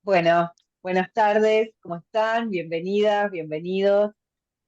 Bueno, buenas tardes, ¿cómo están? Bienvenidas, bienvenidos.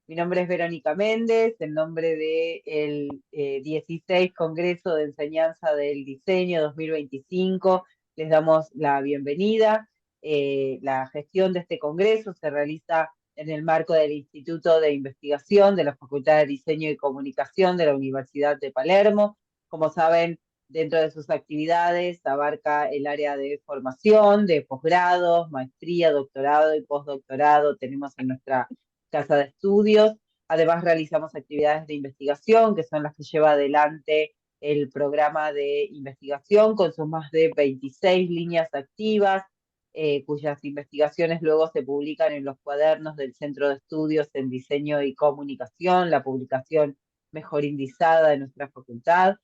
Mi nombre es Verónica Méndez, en nombre del 16 Congreso de Enseñanza del Diseño 2025, les damos la bienvenida. La gestión de este congreso se realiza en el marco del Instituto de Investigación de la Facultad de Diseño y Comunicación de la Universidad de Palermo. Como saben, dentro de sus actividades abarca el área de formación, de posgrados, maestría, doctorado y postdoctorado. Tenemos en nuestra casa de estudios. Además, realizamos actividades de investigación, que son las que lleva adelante el programa de investigación con sus más de 26 líneas activas, cuyas investigaciones luego se publican en los cuadernos del Centro de Estudios en Diseño y Comunicación, la publicación mejor indizada de nuestra facultad.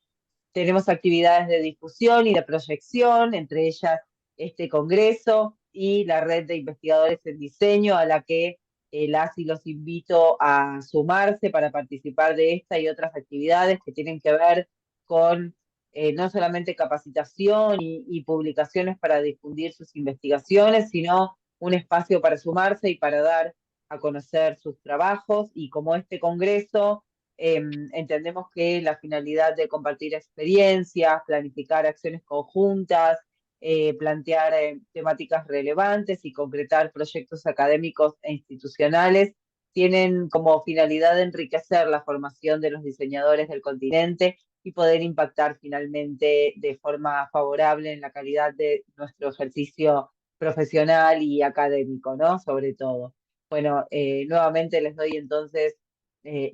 Tenemos actividades de difusión y de proyección, entre ellas este congreso y la red de investigadores en diseño, a la que las y los invito a sumarse para participar de esta y otras actividades que tienen que ver con no solamente capacitación y publicaciones para difundir sus investigaciones, sino un espacio para sumarse y para dar a conocer sus trabajos. Y como este congreso, entendemos que la finalidad de compartir experiencias, planificar acciones conjuntas, plantear temáticas relevantes y concretar proyectos académicos e institucionales tienen como finalidad enriquecer la formación de los diseñadores del continente y poder impactar finalmente de forma favorable en la calidad de nuestro ejercicio profesional y académico, ¿no? Sobre todo. Bueno, nuevamente les doy entonces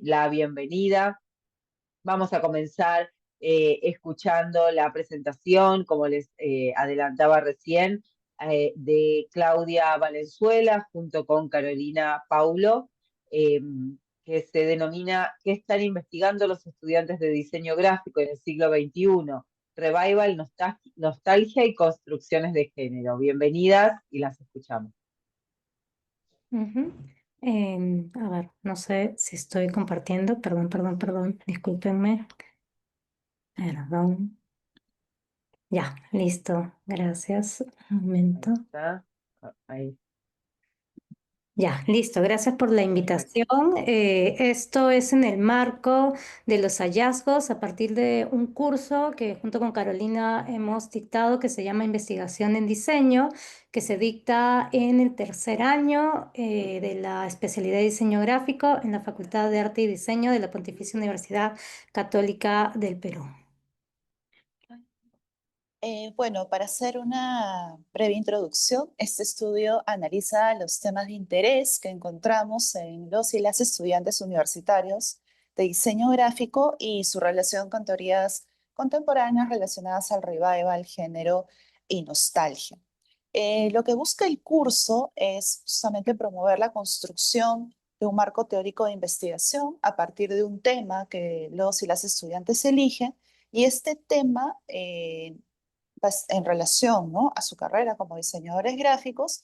la bienvenida. Vamos a comenzar escuchando la presentación, como les adelantaba recién, de Claudia Valenzuela junto con Carolina Paulo, eh, que se denomina ¿Qué están investigando los estudiantes de diseño gráfico en el siglo XXI? Revival, nostalgia y construcciones de género. Bienvenidas y las escuchamos. Ujú. A ver, no sé si estoy compartiendo. Perdón, discúlpenme. Perdón. Ya, listo. Gracias. Un Ahí momento. está. Ahí, Ya, listo. Gracias por la perfecto. invitación. Esto es en el marco de los hallazgos a partir de un curso que junto con Carolina hemos dictado que se llama Investigación en Diseño, que se dicta en el tercer año de la especialidad de diseño gráfico en la Facultad de Arte y Diseño de la Pontificia Universidad Católica del Perú. Bueno, para hacer una breve introducción, este estudio analiza los temas de interés que encontramos en los y las estudiantes universitarios de diseño gráfico y su relación con teorías contemporáneas relacionadas al revival, género y nostalgia. Lo que busca el curso es justamente promover la construcción de un marco teórico de investigación a partir de un tema que los y las estudiantes eligen, y este tema pues, en relación, ¿no?, a su carrera como diseñadores gráficos,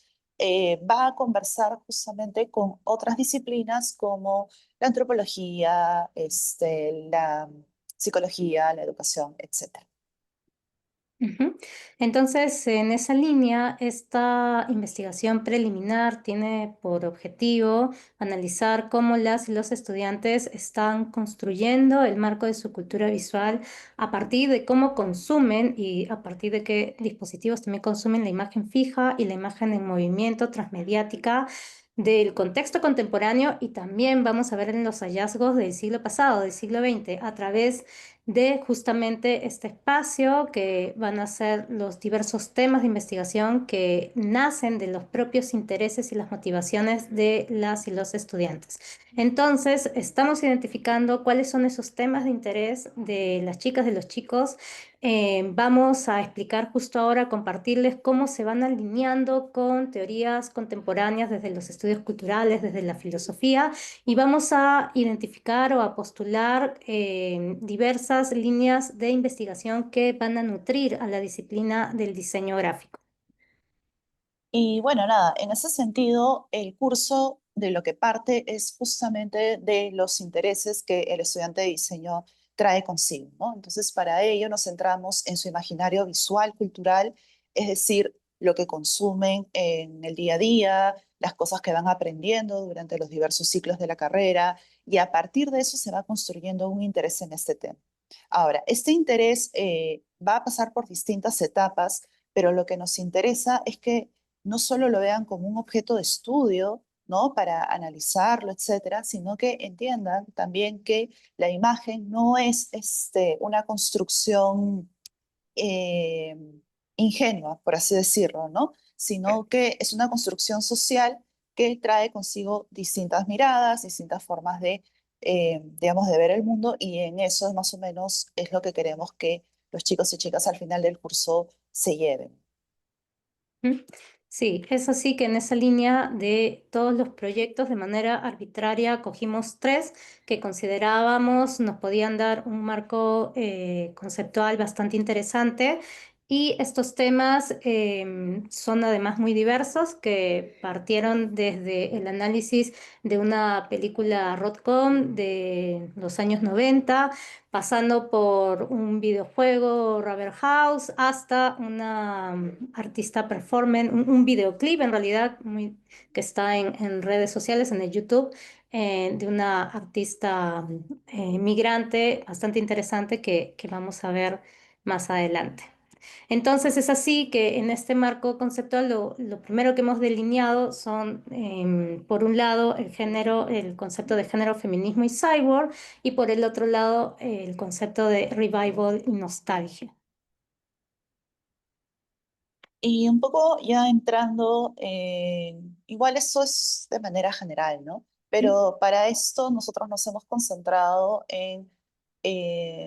va a conversar justamente con otras disciplinas como la antropología, la psicología, la educación, etc. Ujú. Entonces, en esa línea, esta investigación preliminar tiene por objetivo analizar cómo las y los estudiantes están construyendo el marco de su cultura visual a partir de cómo consumen y a partir de qué dispositivos también consumen la imagen fija y la imagen en movimiento transmediática del contexto contemporáneo, y también vamos a ver en los hallazgos del siglo pasado, del siglo XX, a través de justamente este espacio que van a ser los diversos temas de investigación que nacen de los propios intereses y las motivaciones de las y los estudiantes. Entonces, estamos identificando cuáles son esos temas de interés de las chicas, de los chicos. Vamos a explicar justo ahora, compartirles cómo se van alineando con teorías contemporáneas desde los estudios culturales, desde la filosofía, y vamos a identificar o a postular diversas líneas de investigación que van a nutrir a la disciplina del diseño gráfico. Y bueno, nada, en ese sentido, el curso de lo que parte es justamente de los intereses que el estudiante de diseño trae consigo, ¿no? Entonces, para ello nos centramos en su imaginario visual, cultural, es decir, lo que consumen en el día a día, las cosas que van aprendiendo durante los diversos ciclos de la carrera, y a partir de eso se va construyendo un interés en este tema. Ahora, este interés va a pasar por distintas etapas, pero lo que nos interesa es que no solo lo vean como un objeto de estudio, ¿no? Para analizarlo, etcétera, sino que entiendan también que la imagen no es una construcción eh, ingenua, por así decirlo, ¿no? Sino que es una construcción social que trae consigo distintas miradas, distintas formas de, digamos, de ver el mundo, y en eso más o menos es lo que queremos que los chicos y chicas al final del curso se lleven. ¿Mm? Sí, es así que en esa línea de todos los proyectos, de manera arbitraria, cogimos 3 que considerábamos nos podían dar un marco conceptual bastante interesante. Y estos temas son además muy diversos, que partieron desde el análisis de una película Rodcom de los años 90, pasando por un videojuego, Rubber House, hasta una artista performance, un videoclip en realidad que está en redes sociales, en el YouTube, de una artista migrante bastante interesante que vamos a ver más adelante. Entonces es así que en este marco conceptual lo primero que hemos delineado son, por un lado, el concepto de género, feminismo y cyborg, y por el otro lado, el concepto de revival y nostalgia. Y un poco ya entrando, igual eso es de manera general, ¿no? Pero para esto nosotros nos hemos concentrado en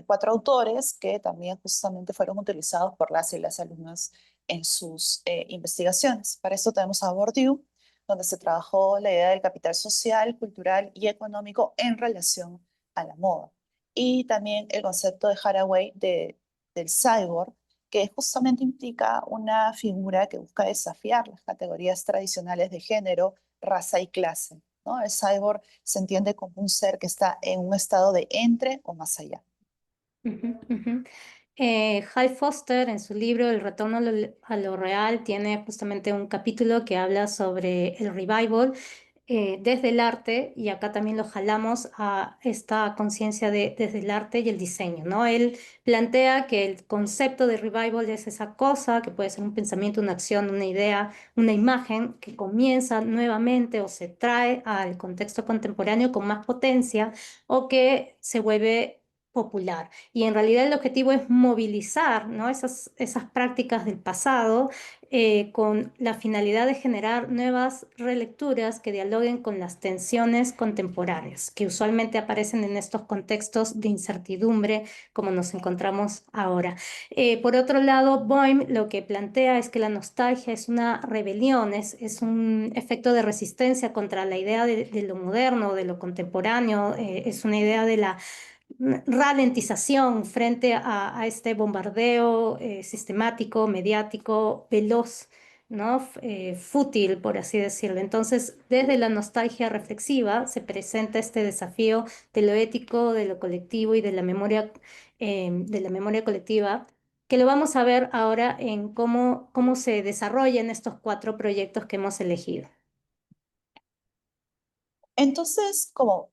4 autores que también justamente fueron utilizados por las y las alumnas en sus investigaciones. Para esto tenemos a Bourdieu, donde se trabajó la idea del capital social, cultural y económico en relación a la moda. Y también el concepto de Haraway del cyborg, que justamente implica una figura que busca desafiar las categorías tradicionales de género, raza y clase, ¿no? El cyborg se entiende como un ser que está en un estado de entre o más allá. Ujú, ujú. Hal Foster, en su libro El retorno a lo real, tiene justamente un capítulo que habla sobre el revival desde el arte, y acá también lo jalamos a esta conciencia desde el arte y el diseño, ¿no? Él plantea que el concepto de revival es esa cosa que puede ser un pensamiento, una acción, una idea, una imagen que comienza nuevamente o se trae al contexto contemporáneo con más potencia, o que se vuelve popular. Y en realidad el objetivo es movilizar, ¿no? esas prácticas del pasado, con la finalidad de generar nuevas relecturas que dialoguen con las tensiones contemporáneas, que usualmente aparecen en estos contextos de incertidumbre como nos encontramos ahora. Por otro lado, Boehm lo que plantea es que la nostalgia es una rebelión, es un efecto de resistencia contra la idea de lo moderno, de lo contemporáneo, es una idea de la ralentización frente a este bombardeo sistemático, mediático, veloz, ¿no? Fútil, por así decirlo. Entonces, desde la nostalgia reflexiva se presenta este desafío de lo ético, de lo colectivo y de la memoria colectiva, que lo vamos a ver ahora en cómo se desarrollan estos 4 proyectos que hemos elegido. Entonces, como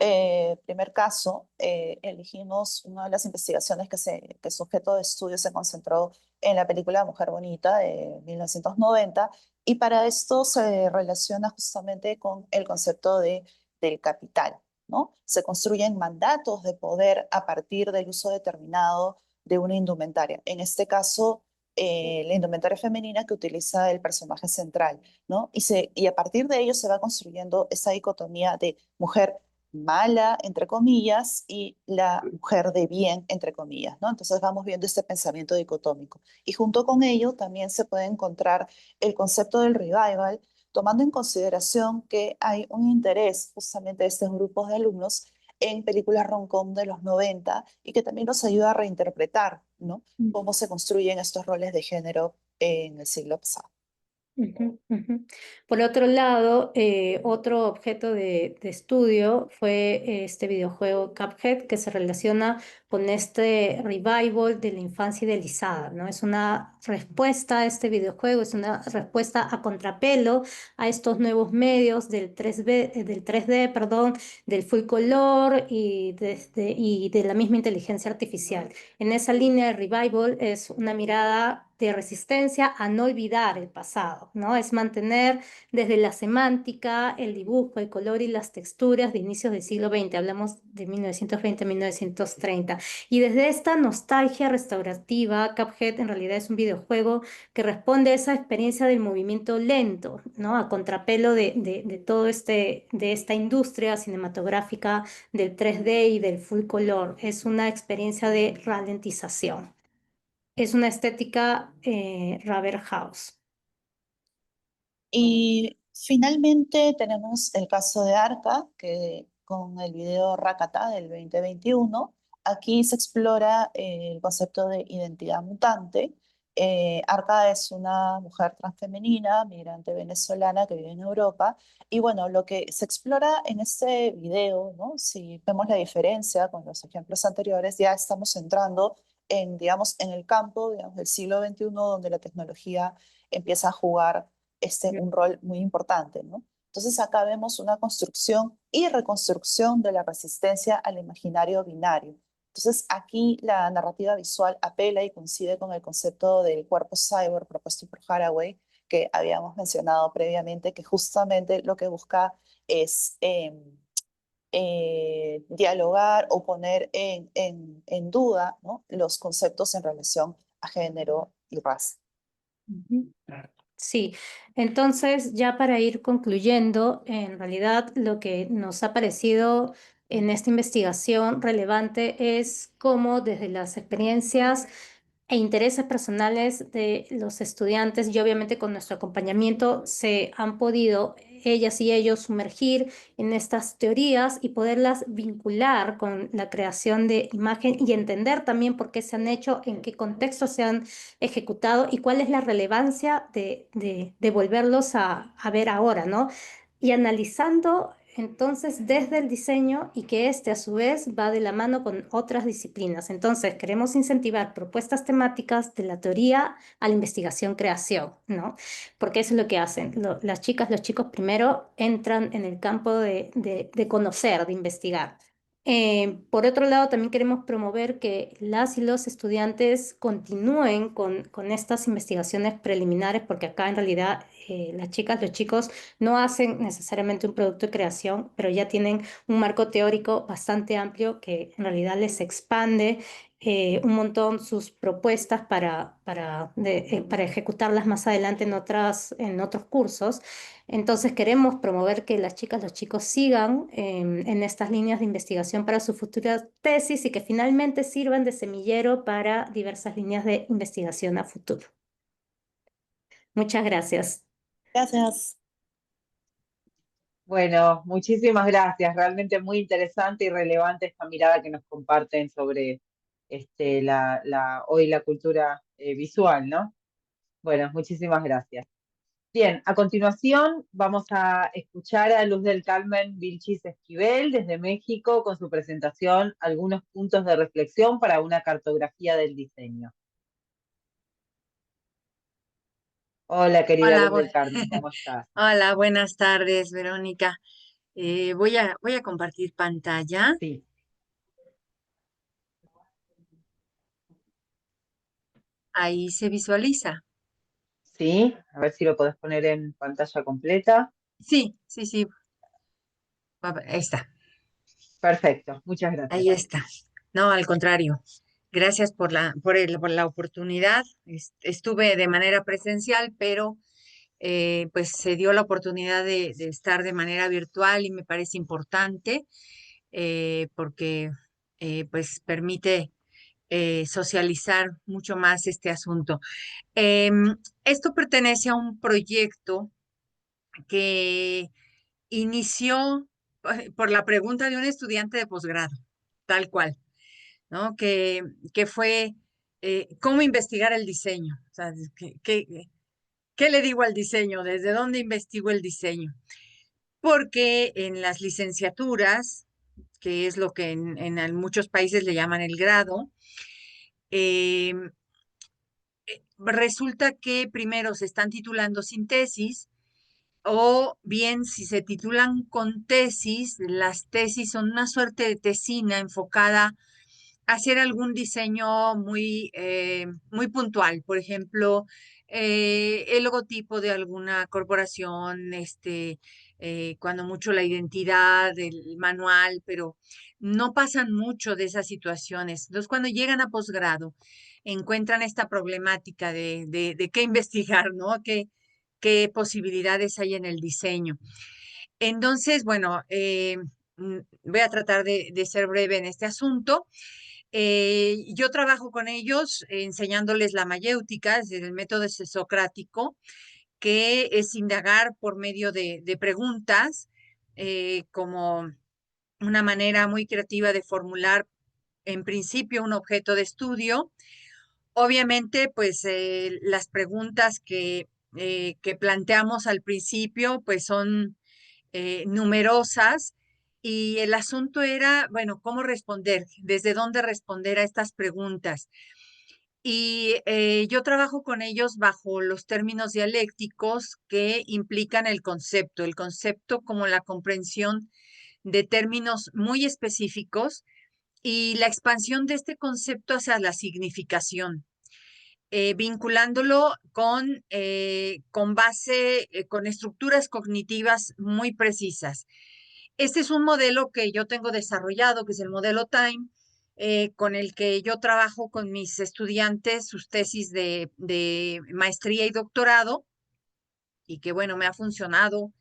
primer caso, elegimos una de las investigaciones que su objeto de estudio se concentró en la película Mujer Bonita de 1990, y para esto se relaciona justamente con el concepto del capital, ¿no? Se construyen mandatos de poder a partir del uso determinado de una indumentaria. En este caso, la indumentaria femenina que utiliza el personaje central, ¿no? Y a partir de ello se va construyendo esa dicotomía de mujer mala, entre comillas, y la mujer de bien, entre comillas, ¿no? Entonces vamos viendo este pensamiento dicotómico. Y junto con ello también se puede encontrar el concepto del revival, tomando en consideración que hay un interés justamente de estos grupos de alumnos en películas rom-com de los 90, y que también nos ayuda a reinterpretar, ¿no? Cómo se construyen estos roles de género en el siglo pasado. Ujú, ujú. Por otro lado, otro objeto de estudio fue este videojuego Cuphead, que se relaciona con este revival de la infancia idealizada, ¿no? Es una respuesta a este videojuego, es una respuesta a contrapelo a estos nuevos medios del 3D, perdón, del full color y de la misma inteligencia artificial. En esa línea de revival es una mirada de resistencia a no olvidar el pasado, ¿no? Es mantener desde la semántica, el dibujo, el color y las texturas de inicios del siglo XX, hablamos de 1920-1930. Y desde esta nostalgia restaurativa, Cuphead en realidad es un videojuego que responde a esa experiencia del movimiento lento, ¿no? A contrapelo de todo de esta industria cinematográfica del 3D y del full color. Es una experiencia de ralentización. Es una estética Rubber House. Y finalmente tenemos el caso de Arca, que con el video Rakata del 2021, aquí se explora el concepto de identidad mutante. Arca es una mujer transfemenina, migrante venezolana que vive en Europa. Y bueno, lo que se explora en este video, ¿no? Si vemos la diferencia con los ejemplos anteriores, ya estamos entrando en, digamos, en el campo, digamos, del siglo XXI, donde la tecnología empieza a jugar un rol muy importante, ¿no? Entonces acá vemos una construcción y reconstrucción de la resistencia al imaginario binario. Entonces aquí la narrativa visual apela y coincide con el concepto del cuerpo cyborg propuesto por Haraway, que habíamos mencionado previamente, que justamente lo que busca es dialogar o poner en duda, ¿no? Los conceptos en relación a género y raza. Ujú. Sí, entonces ya para ir concluyendo, en realidad lo que nos ha parecido en esta investigación relevante es cómo desde las experiencias e intereses personales de los estudiantes y obviamente con nuestro acompañamiento se han podido ellas y ellos sumergir en estas teorías y poderlas vincular con la creación de imagen y entender también por qué se han hecho, en qué contexto se han ejecutado y cuál es la relevancia de volverlos a ver ahora, ¿no? Y analizando entonces desde el diseño y que este a su vez va de la mano con otras disciplinas. Entonces queremos incentivar propuestas temáticas de la teoría a la investigación-creación, ¿no? Porque eso es lo que hacen. Las chicas, los chicos primero entran en el campo de conocer, de investigar. Por otro lado, también queremos promover que las y los estudiantes continúen con estas investigaciones preliminares, porque acá en realidad las chicas, los chicos no hacen necesariamente un producto de creación, pero ya tienen un marco teórico bastante amplio que en realidad les expande un montón sus propuestas para ejecutarlas más adelante en otros cursos. Entonces queremos promover que las chicas, los chicos sigan en estas líneas de investigación para sus futuras tesis y que finalmente sirvan de semillero para diversas líneas de investigación a futuro. Muchas gracias. Gracias. Bueno, muchísimas gracias. Realmente muy interesante y relevante esta mirada que nos comparten sobre hoy la cultura visual, ¿no? Bueno, muchísimas gracias. Bien, a continuación vamos a escuchar a Luz del Carmen Vilchis Esquivel desde México con su presentación Algunos puntos de reflexión para una cartografía del diseño. Hola, querida Hola, Luz del Carmen, ¿cómo estás? hola, buenas tardes, Verónica. Voy a compartir pantalla. Sí, Ahí se visualiza. sí, a ver si lo podés poner en pantalla completa. Sí, sí, sí. Ahí está, Perfecto, muchas gracias. ahí está. No, al contrario. Gracias por la oportunidad. Estuve de manera presencial, pero pues se dio la oportunidad de estar de manera virtual y me parece importante porque pues permite socializar mucho más este asunto. Esto pertenece a un proyecto que inició por la pregunta de un estudiante de posgrado, tal cual, ¿no? Que fue cómo investigar el diseño. O sea, ¿Qué le digo al diseño? ¿Desde dónde investigo el diseño? Porque en las licenciaturas, que es lo que en muchos países le llaman el grado, eh, resulta que primero se están titulando sin tesis, o bien si se titulan con tesis, las tesis son una suerte de tesina enfocada a hacer algún diseño muy puntual. Por ejemplo, el logotipo de alguna corporación, cuando mucho la identidad, el manual, pero no pasan mucho de esas situaciones. Entonces, cuando llegan a posgrado, encuentran esta problemática de qué investigar, ¿no? ¿Qué posibilidades hay en el diseño? Entonces, bueno, voy a tratar de ser breve en este asunto. Yo trabajo con ellos enseñándoles la mayéutica, es decir, el método socrático, que es indagar por medio de preguntas, como una manera muy creativa de formular en principio un objeto de estudio. Obviamente, pues las preguntas que planteamos al principio, pues son numerosas, y el asunto era, bueno, ¿cómo responder? ¿Desde dónde responder a estas preguntas? Y yo trabajo con ellos bajo los términos dialécticos que implican el concepto como la comprensión de términos muy específicos y la expansión de este concepto hacia la significación, vinculándolo con estructuras cognitivas muy precisas. Este es un modelo que yo tengo desarrollado, que es el modelo TIME, con el que yo trabajo con mis estudiantes, sus tesis de maestría y doctorado, y que bueno, me ha funcionado.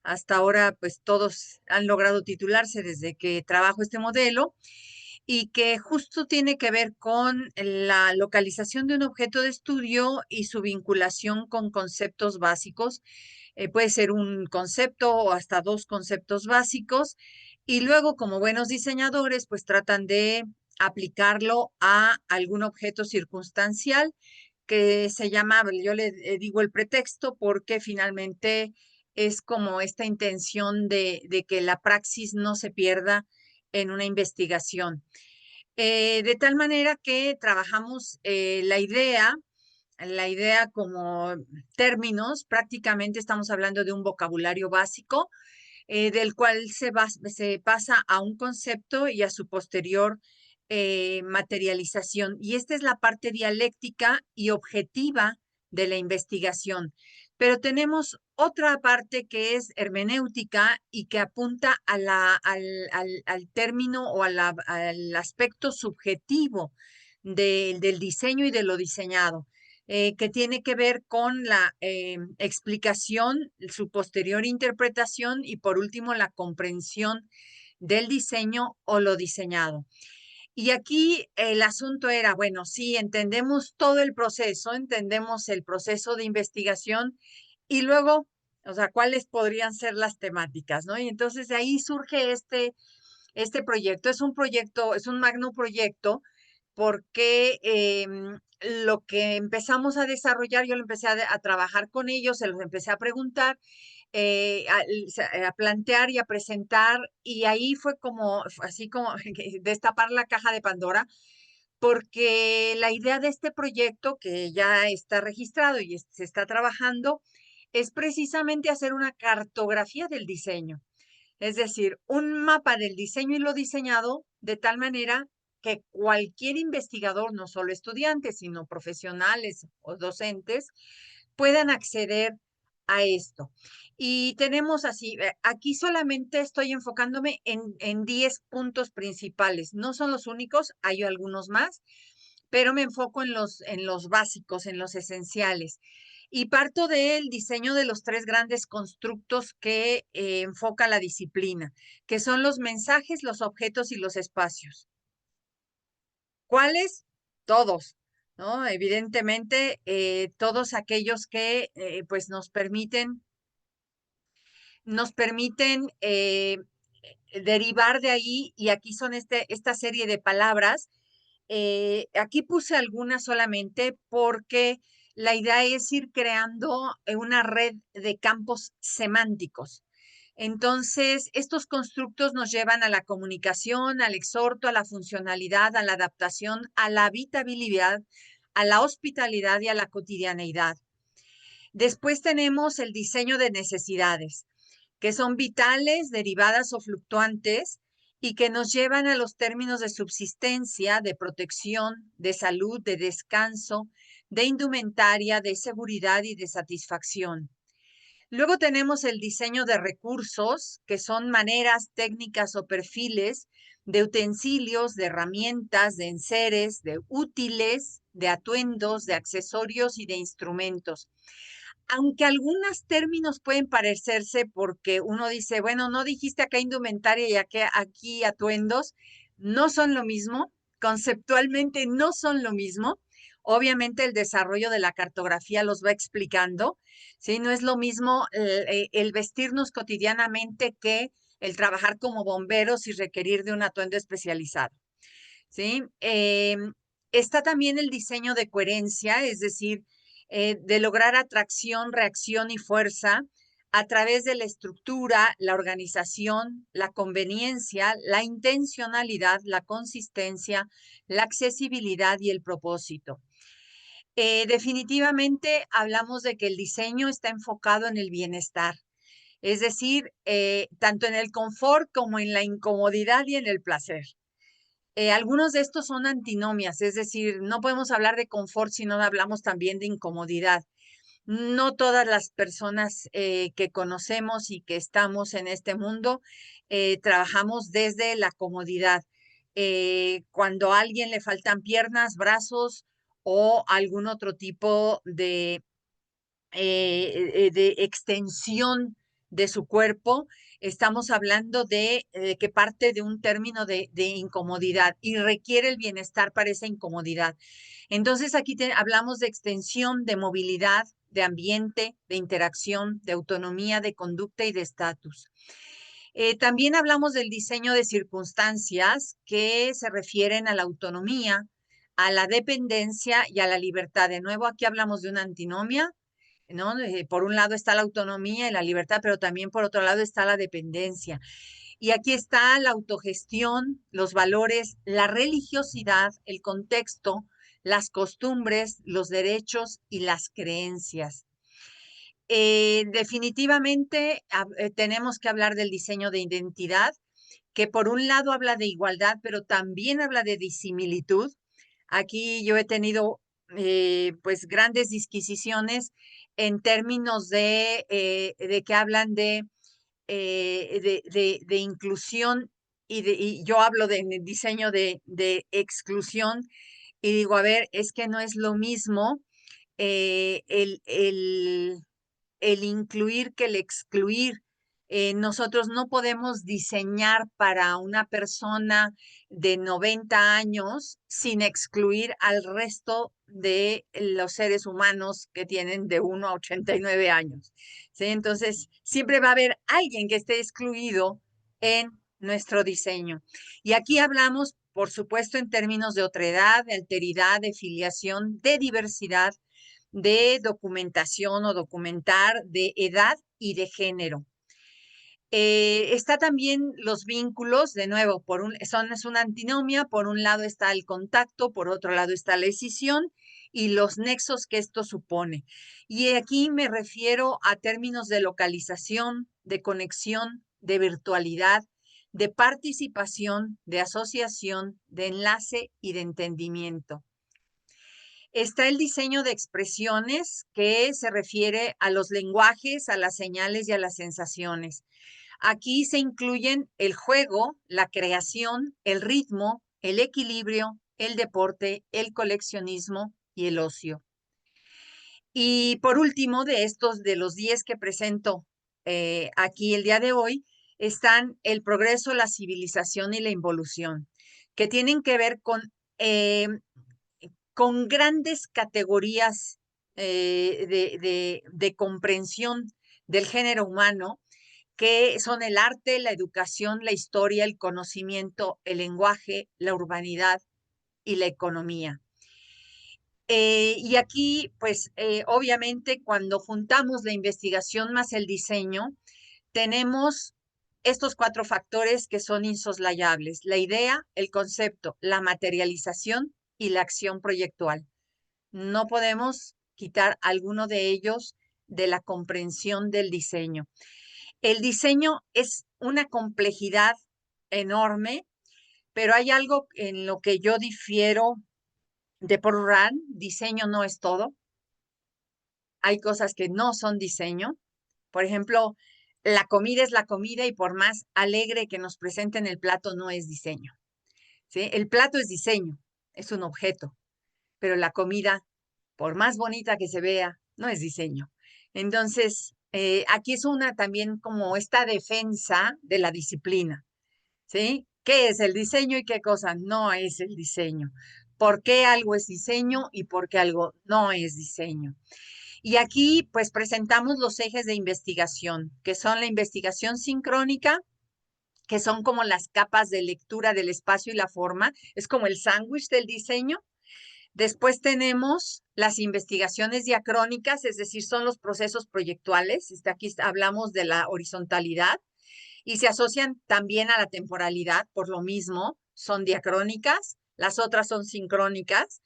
Hasta ahora, pues todos han logrado titularse desde que trabajo este modelo, y que justo tiene que ver con la localización de un objeto de estudio y su vinculación con conceptos básicos. Puede ser un concepto o hasta dos conceptos básicos, y luego, como buenos diseñadores, pues tratan de aplicarlo a algún objeto circunstancial que se llama, yo le digo el pretexto, porque finalmente es como esta intención de que la praxis no se pierda en una investigación. De tal manera que trabajamos la idea como términos. Prácticamente estamos hablando de un vocabulario básico, del cual se pasa a un concepto y a su posterior materialización. Y esta es la parte dialéctica y objetiva de la investigación. Pero tenemos otra parte que es hermenéutica y que apunta a al término o al aspecto subjetivo del diseño y de lo diseñado, que tiene que ver con la explicación, su posterior interpretación y por último la comprensión del diseño o lo diseñado. Y aquí el asunto era, bueno, sí, entendemos todo el proceso, entendemos el proceso de investigación y luego, o sea, cuáles podrían ser las temáticas, ¿no? Y entonces de ahí surge este proyecto. Es un proyecto, es un magno proyecto, porque lo que empezamos a desarrollar, yo lo empecé a trabajar con ellos, se los empecé a preguntar, a plantear y a presentar, y ahí fue como, así como destapar la caja de Pandora, porque la idea de este proyecto, que ya está registrado y se está trabajando, es precisamente hacer una cartografía del diseño. Es decir, un mapa del diseño y lo diseñado de tal manera que cualquier investigador, no solo estudiantes, sino profesionales o docentes, puedan acceder a esto. Y tenemos así, aquí solamente estoy enfocándome en 10 puntos principales. No son los únicos, hay algunos más, pero me enfoco en los básicos, en los esenciales. Y parto del diseño de los tres grandes constructos que enfoca la disciplina, que son los mensajes, los objetos y los espacios. ¿Cuáles? Todos, ¿no? Evidentemente, todos aquellos que pues nos permiten derivar de ahí, y aquí son esta serie de palabras. Aquí puse algunas solamente porque la idea es ir creando una red de campos semánticos. Entonces, estos constructos nos llevan a la comunicación, al exhorto, a la funcionalidad, a la adaptación, a la habitabilidad, a la hospitalidad y a la cotidianeidad. Después tenemos el diseño de necesidades, que son vitales, derivadas o fluctuantes, y que nos llevan a los términos de subsistencia, de protección, de salud, de descanso, de indumentaria, de seguridad y de satisfacción. Luego tenemos el diseño de recursos, que son maneras, técnicas o perfiles de utensilios, de herramientas, de enseres, de útiles, de atuendos, de accesorios y de instrumentos. Aunque algunos términos pueden parecerse porque uno dice, bueno, no dijiste acá indumentaria y aquí atuendos, no son lo mismo, conceptualmente no son lo mismo. Obviamente el desarrollo de la cartografía los va explicando, ¿sí? No es lo mismo el vestirnos cotidianamente que el trabajar como bomberos y requerir de un atuendo especializado, ¿sí? Está también el diseño de coherencia, es decir, de lograr atracción, reacción y fuerza a través de la estructura, la organización, la conveniencia, la intencionalidad, la consistencia, la accesibilidad y el propósito. Definitivamente hablamos de que el diseño está enfocado en el bienestar, es decir, tanto en el confort como en la incomodidad y en el placer. Algunos de estos son antinomias, es decir, no podemos hablar de confort si no hablamos también de incomodidad. No todas las personas que conocemos y que estamos en este mundo trabajamos desde la comodidad. Cuando a alguien le faltan piernas, brazos o algún otro tipo de extensión de su cuerpo, estamos hablando de que parte de un término de incomodidad y requiere el bienestar para esa incomodidad. Entonces aquí hablamos de extensión, de movilidad, de ambiente, de interacción, de autonomía, de conducta y de estatus. También hablamos del diseño de circunstancias que se refieren a la autonomía, a la dependencia y a la libertad. De nuevo, aquí hablamos de una antinomia, ¿no? Por un lado está la autonomía y la libertad, pero también por otro lado está la dependencia. Y aquí está la autogestión, los valores, la religiosidad, el contexto, las costumbres, los derechos y las creencias. Definitivamente tenemos que hablar del diseño de identidad, que por un lado habla de igualdad, pero también habla de disimilitud. Aquí yo he tenido pues grandes disquisiciones en términos de que hablan de inclusión y yo hablo de diseño de exclusión y digo, a ver, es que no es lo mismo eh, el, el, el incluir que el excluir. Nosotros no podemos diseñar para una persona de 90 años sin excluir al resto de los seres humanos que tienen de 1 a 89 años. ¿Sí? Entonces, siempre va a haber alguien que esté excluido en nuestro diseño. Y aquí hablamos, por supuesto, en términos de otredad, de alteridad, de filiación, de diversidad, de documentación o documentar, de edad y de género. Está también los vínculos, de nuevo, es una antinomia, por un lado está el contacto, por otro lado está la escisión y los nexos que esto supone. Y aquí me refiero a términos de localización, de conexión, de virtualidad, de participación, de asociación, de enlace y de entendimiento. Está el diseño de expresiones, que se refiere a los lenguajes, a las señales y a las sensaciones. Aquí se incluyen el juego, la creación, el ritmo, el equilibrio, el deporte, el coleccionismo y el ocio. Y por último, de los 10 que presento aquí el día de hoy, están el progreso, la civilización y la involución, que tienen que ver con grandes categorías de comprensión del género humano, que son el arte, la educación, la historia, el conocimiento, el lenguaje, la urbanidad y la economía. Y aquí, pues, obviamente, cuando juntamos la investigación más el diseño, tenemos estos 4 factores que son insoslayables: la idea, el concepto, la materialización y la acción proyectual. No podemos quitar alguno de ellos de la comprensión del diseño. El diseño es una complejidad enorme, pero hay algo en lo que yo difiero de Paul Rand: diseño no es todo. Hay cosas que no son diseño. Por ejemplo, la comida es la comida y por más alegre que nos presenten el plato, no es diseño, ¿sí? El plato es diseño, es un objeto, pero la comida, por más bonita que se vea, no es diseño. Entonces, aquí es una también como esta defensa de la disciplina, ¿sí? ¿Qué es el diseño y qué cosa no es el diseño? ¿Por qué algo es diseño y por qué algo no es diseño? Y aquí pues presentamos los ejes de investigación, que son la investigación sincrónica, que son como las capas de lectura del espacio y la forma, es como el sándwich del diseño. Después tenemos las investigaciones diacrónicas, es decir, son los procesos proyectuales. Aquí hablamos de la horizontalidad y se asocian también a la temporalidad, por lo mismo, son diacrónicas, las otras son sincrónicas.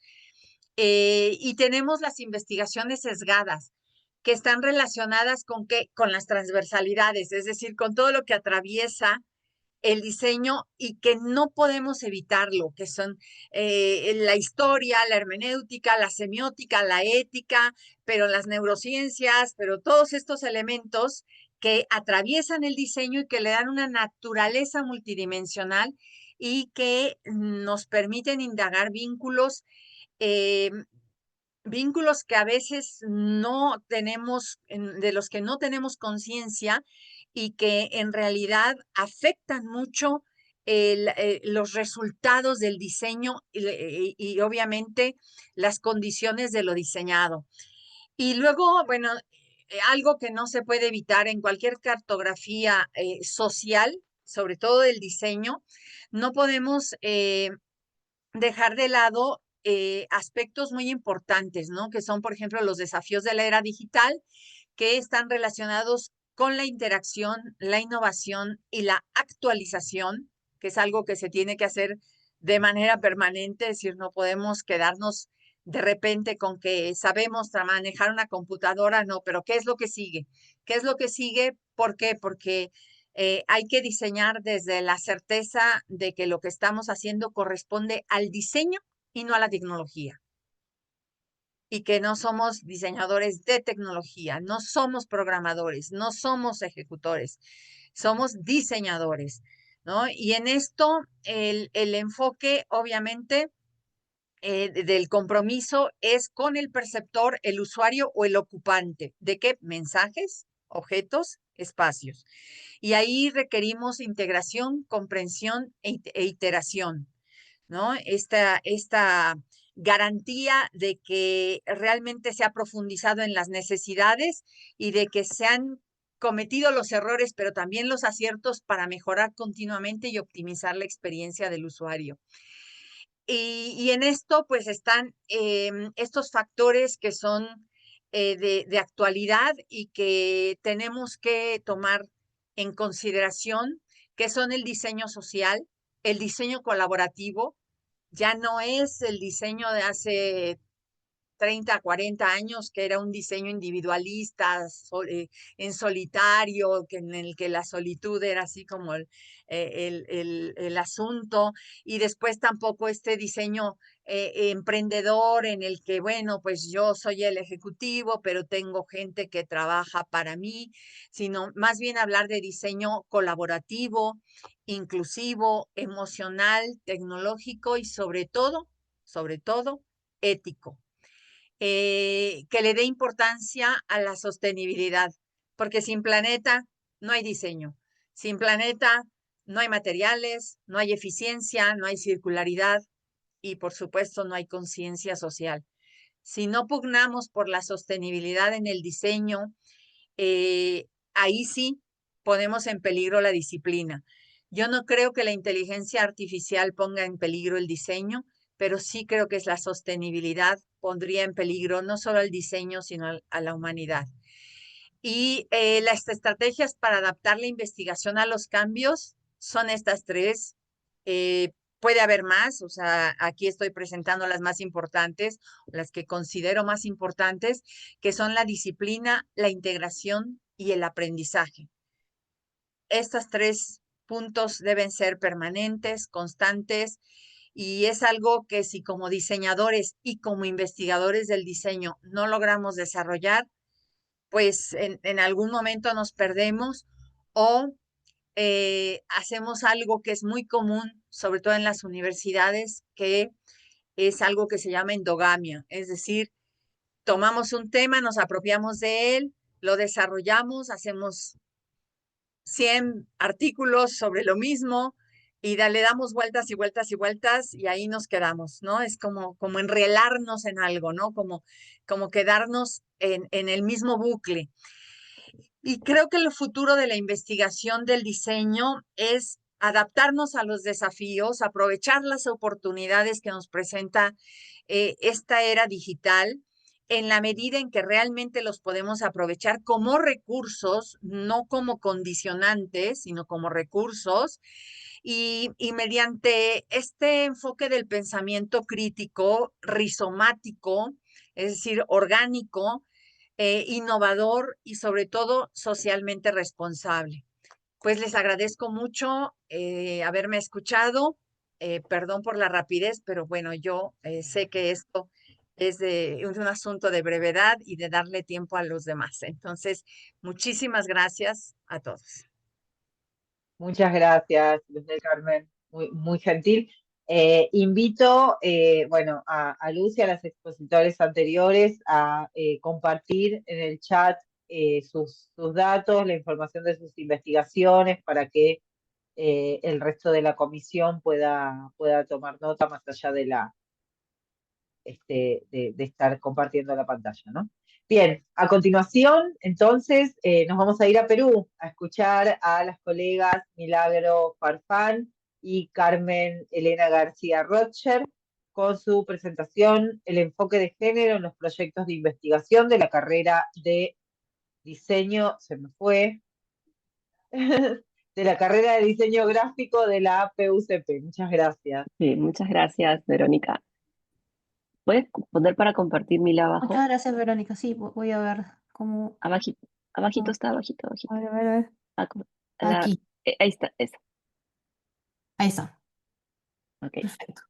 Y tenemos las investigaciones sesgadas, que están relacionadas con las transversalidades, es decir, con todo lo que atraviesa el diseño y que no podemos evitarlo, que son la historia, la hermenéutica, la semiótica, la ética, pero las neurociencias, pero todos estos elementos que atraviesan el diseño y que le dan una naturaleza multidimensional y que nos permiten indagar vínculos, eh, vínculos que a veces no tenemos, de los que no tenemos conciencia y que en realidad afectan mucho los resultados del diseño y obviamente las condiciones de lo diseñado. Y luego, bueno, algo que no se puede evitar en cualquier cartografía social, sobre todo del diseño, no podemos dejar de lado aspectos muy importantes, ¿no? Que son, por ejemplo, los desafíos de la era digital, que están relacionados con la interacción, la innovación y la actualización, que es algo que se tiene que hacer de manera permanente, es decir, no podemos quedarnos de repente con que sabemos manejar una computadora, no, pero ¿qué es lo que sigue? ¿Qué es lo que sigue? ¿Por qué? Porque hay que diseñar desde la certeza de que lo que estamos haciendo corresponde al diseño y no a la tecnología. Y que no somos diseñadores de tecnología, no somos programadores, no somos ejecutores, somos diseñadores, ¿no? Y en esto el enfoque, obviamente, del compromiso es con el perceptor, el usuario o el ocupante. ¿De qué? Mensajes, objetos, espacios. Y ahí requerimos integración, comprensión e iteración, ¿no? Esta garantía de que realmente se ha profundizado en las necesidades y de que se han cometido los errores, pero también los aciertos para mejorar continuamente y optimizar la experiencia del usuario. Y en esto, pues, están estos factores que son de actualidad y que tenemos que tomar en consideración, que son el diseño social, el diseño colaborativo. Ya no es el diseño de hace 30, 40 años, que era un diseño individualista, en solitario, en el que la solitud era así como el asunto, y después tampoco este diseño emprendedor en el que, bueno, pues yo soy el ejecutivo, pero tengo gente que trabaja para mí, sino más bien hablar de diseño colaborativo, inclusivo, emocional, tecnológico y sobre todo, ético. Que le dé importancia a la sostenibilidad, porque sin planeta no hay diseño, sin planeta no hay materiales, no hay eficiencia, no hay circularidad y por supuesto no hay conciencia social. Si no pugnamos por la sostenibilidad en el diseño, ahí sí ponemos en peligro la disciplina. Yo no creo que la inteligencia artificial ponga en peligro el diseño, pero sí creo que es la sostenibilidad pondría en peligro no solo al diseño, sino a la humanidad. Y las estrategias para adaptar la investigación a los cambios son estas tres. Puede haber más, o sea, aquí estoy presentando las más importantes, las que considero más importantes, que son la disciplina, la integración y el aprendizaje. Estos tres puntos deben ser permanentes, constantes, y es algo que si como diseñadores y como investigadores del diseño no logramos desarrollar, pues en algún momento nos perdemos o hacemos algo que es muy común, sobre todo en las universidades, que es algo que se llama endogamia, es decir, tomamos un tema, nos apropiamos de él, lo desarrollamos, hacemos 100 artículos sobre lo mismo y le damos vueltas y vueltas y vueltas y ahí nos quedamos, ¿no? Es como enrelarnos en algo, ¿no? Como quedarnos en el mismo bucle. Y creo que el futuro de la investigación del diseño es adaptarnos a los desafíos, aprovechar las oportunidades que nos presenta esta era digital en la medida en que realmente los podemos aprovechar como recursos, no como condicionantes, sino como recursos. Y mediante este enfoque del pensamiento crítico, rizomático, es decir, orgánico, innovador y sobre todo socialmente responsable. Pues les agradezco mucho haberme escuchado. Perdón por la rapidez, pero bueno, yo sé que esto es un asunto de brevedad y de darle tiempo a los demás. Entonces, muchísimas gracias a todos. Muchas gracias, Luz del Carmen, muy gentil. Invito, bueno, a Luz y a las expositores anteriores a compartir en el chat sus datos, la información de sus investigaciones para que el resto de la comisión pueda tomar nota más allá de estar compartiendo la pantalla, ¿no? Bien, a continuación, entonces, nos vamos a ir a Perú a escuchar a las colegas Milagro Farfán y Carmen Elena García Rocher con su presentación El enfoque de género en los proyectos de investigación de la carrera de diseño, se me fue, de la carrera de diseño gráfico de la PUCP. Muchas gracias. Sí, muchas gracias, Verónica. ¿Puedes poner para compartir mi abajo? Muchas gracias, Verónica. Sí, voy a ver cómo. Abajito, abajito Ah. está, abajito, abajito. A ver, a ver. Ah, Aquí. ahí está, esa. Ahí está. Ok. Perfecto.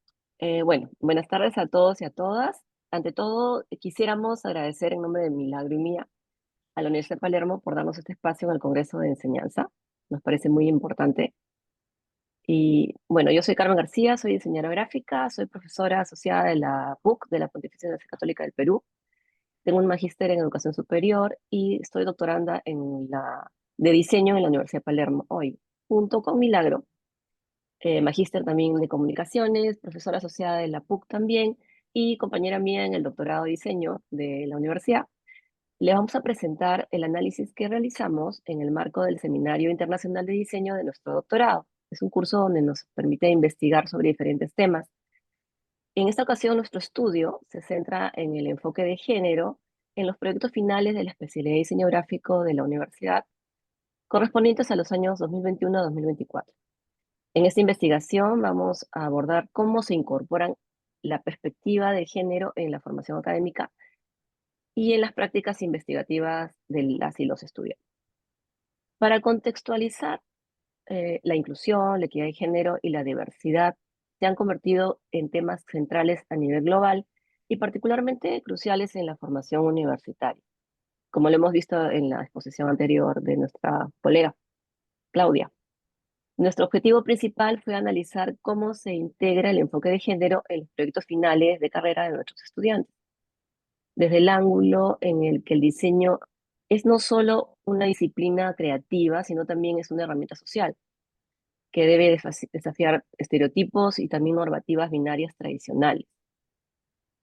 Bueno, buenas tardes a todos y a todas. Ante todo, quisiéramos agradecer en nombre de Milagro y mía a la Universidad de Palermo por darnos este espacio en el Congreso de Enseñanza. Nos parece muy importante. Y bueno, yo soy Carmen García, soy diseñadora gráfica, soy profesora asociada de la PUC, de la Pontificia Universidad Católica del Perú. Tengo un magíster en educación superior y estoy doctoranda de diseño en la Universidad de Palermo hoy, junto con Milagro. Magíster también de comunicaciones, profesora asociada de la PUC también y compañera mía en el doctorado de diseño de la universidad. Le vamos a presentar el análisis que realizamos en el marco del Seminario Internacional de Diseño de nuestro doctorado. Es un curso donde nos permite investigar sobre diferentes temas. En esta ocasión, nuestro estudio se centra en el enfoque de género en los proyectos finales de la especialidad de diseño gráfico de la universidad, correspondientes a los años 2021 a 2024. En esta investigación vamos a abordar cómo se incorporan la perspectiva de género en la formación académica y en las prácticas investigativas de las y los estudiantes. Para contextualizar, la inclusión, la equidad de género y la diversidad se han convertido en temas centrales a nivel global y particularmente cruciales en la formación universitaria, como lo hemos visto en la exposición anterior de nuestra colega Claudia. Nuestro objetivo principal fue analizar cómo se integra el enfoque de género en los proyectos finales de carrera de nuestros estudiantes, desde el ángulo en el que el diseño es no solo una disciplina creativa, sino también es una herramienta social que debe desafiar estereotipos y también normativas binarias tradicionales.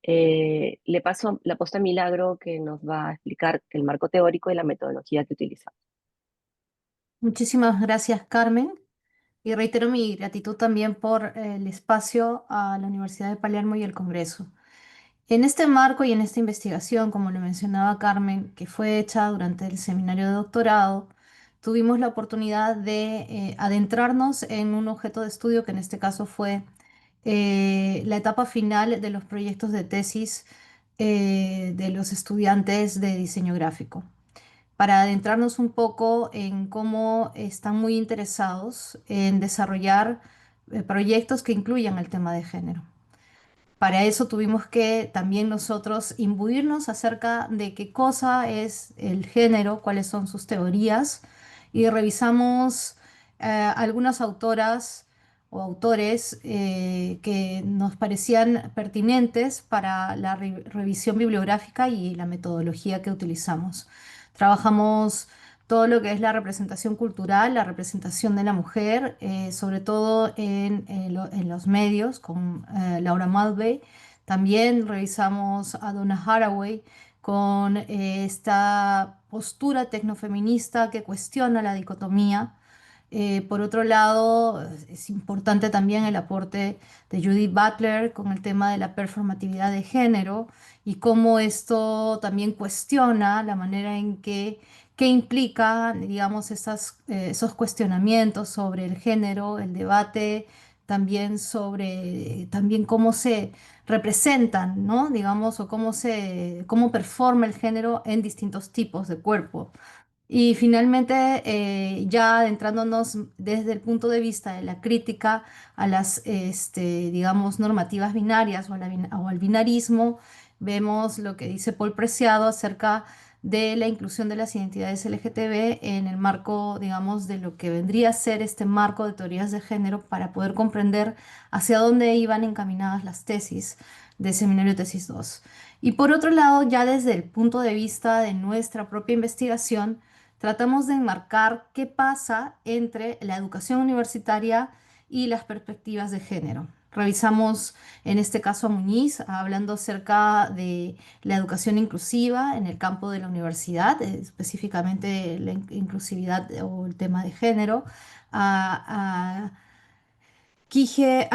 Le paso la posta a Milagro, que nos va a explicar el marco teórico y la metodología que utilizamos. Muchísimas gracias, Carmen. Y reitero mi gratitud también por el espacio a la Universidad de Palermo y el Congreso. En este marco y en esta investigación, como lo mencionaba Carmen, que fue hecha durante el seminario de doctorado, tuvimos la oportunidad de adentrarnos en un objeto de estudio que en este caso fue la etapa final de los proyectos de tesis de los estudiantes de diseño gráfico, para adentrarnos un poco en cómo están muy interesados en desarrollar proyectos que incluyan el tema de género. Para eso tuvimos que también nosotros imbuirnos acerca de qué cosa es el género, cuáles son sus teorías, y revisamos algunas autoras o autores que nos parecían pertinentes para la revisión bibliográfica y la metodología que utilizamos. Trabajamos todo lo que es la representación cultural, la representación de la mujer, sobre todo en los medios, con Laura Mulvey. También revisamos a Donna Haraway con esta postura tecnofeminista que cuestiona la dicotomía. Por otro lado, es importante también el aporte de Judith Butler con el tema de la performatividad de género y cómo esto también cuestiona la manera en que implica, digamos, esos cuestionamientos sobre el género, el debate también sobre también cómo se representan, ¿no? Digamos, o cómo performa el género en distintos tipos de cuerpo. Y finalmente, ya adentrándonos desde el punto de vista de la crítica a las, digamos, normativas binarias o al binarismo, vemos lo que dice Paul Preciado acerca de la inclusión de las identidades LGTB en el marco, digamos, de lo que vendría a ser este marco de teorías de género para poder comprender hacia dónde iban encaminadas las tesis de Seminario Tesis 2. Y por otro lado, ya desde el punto de vista de nuestra propia investigación, tratamos de enmarcar qué pasa entre la educación universitaria y las perspectivas de género. Revisamos en este caso a Muñiz, hablando acerca de la educación inclusiva en el campo de la universidad, específicamente la inclusividad o el tema de género, a Quije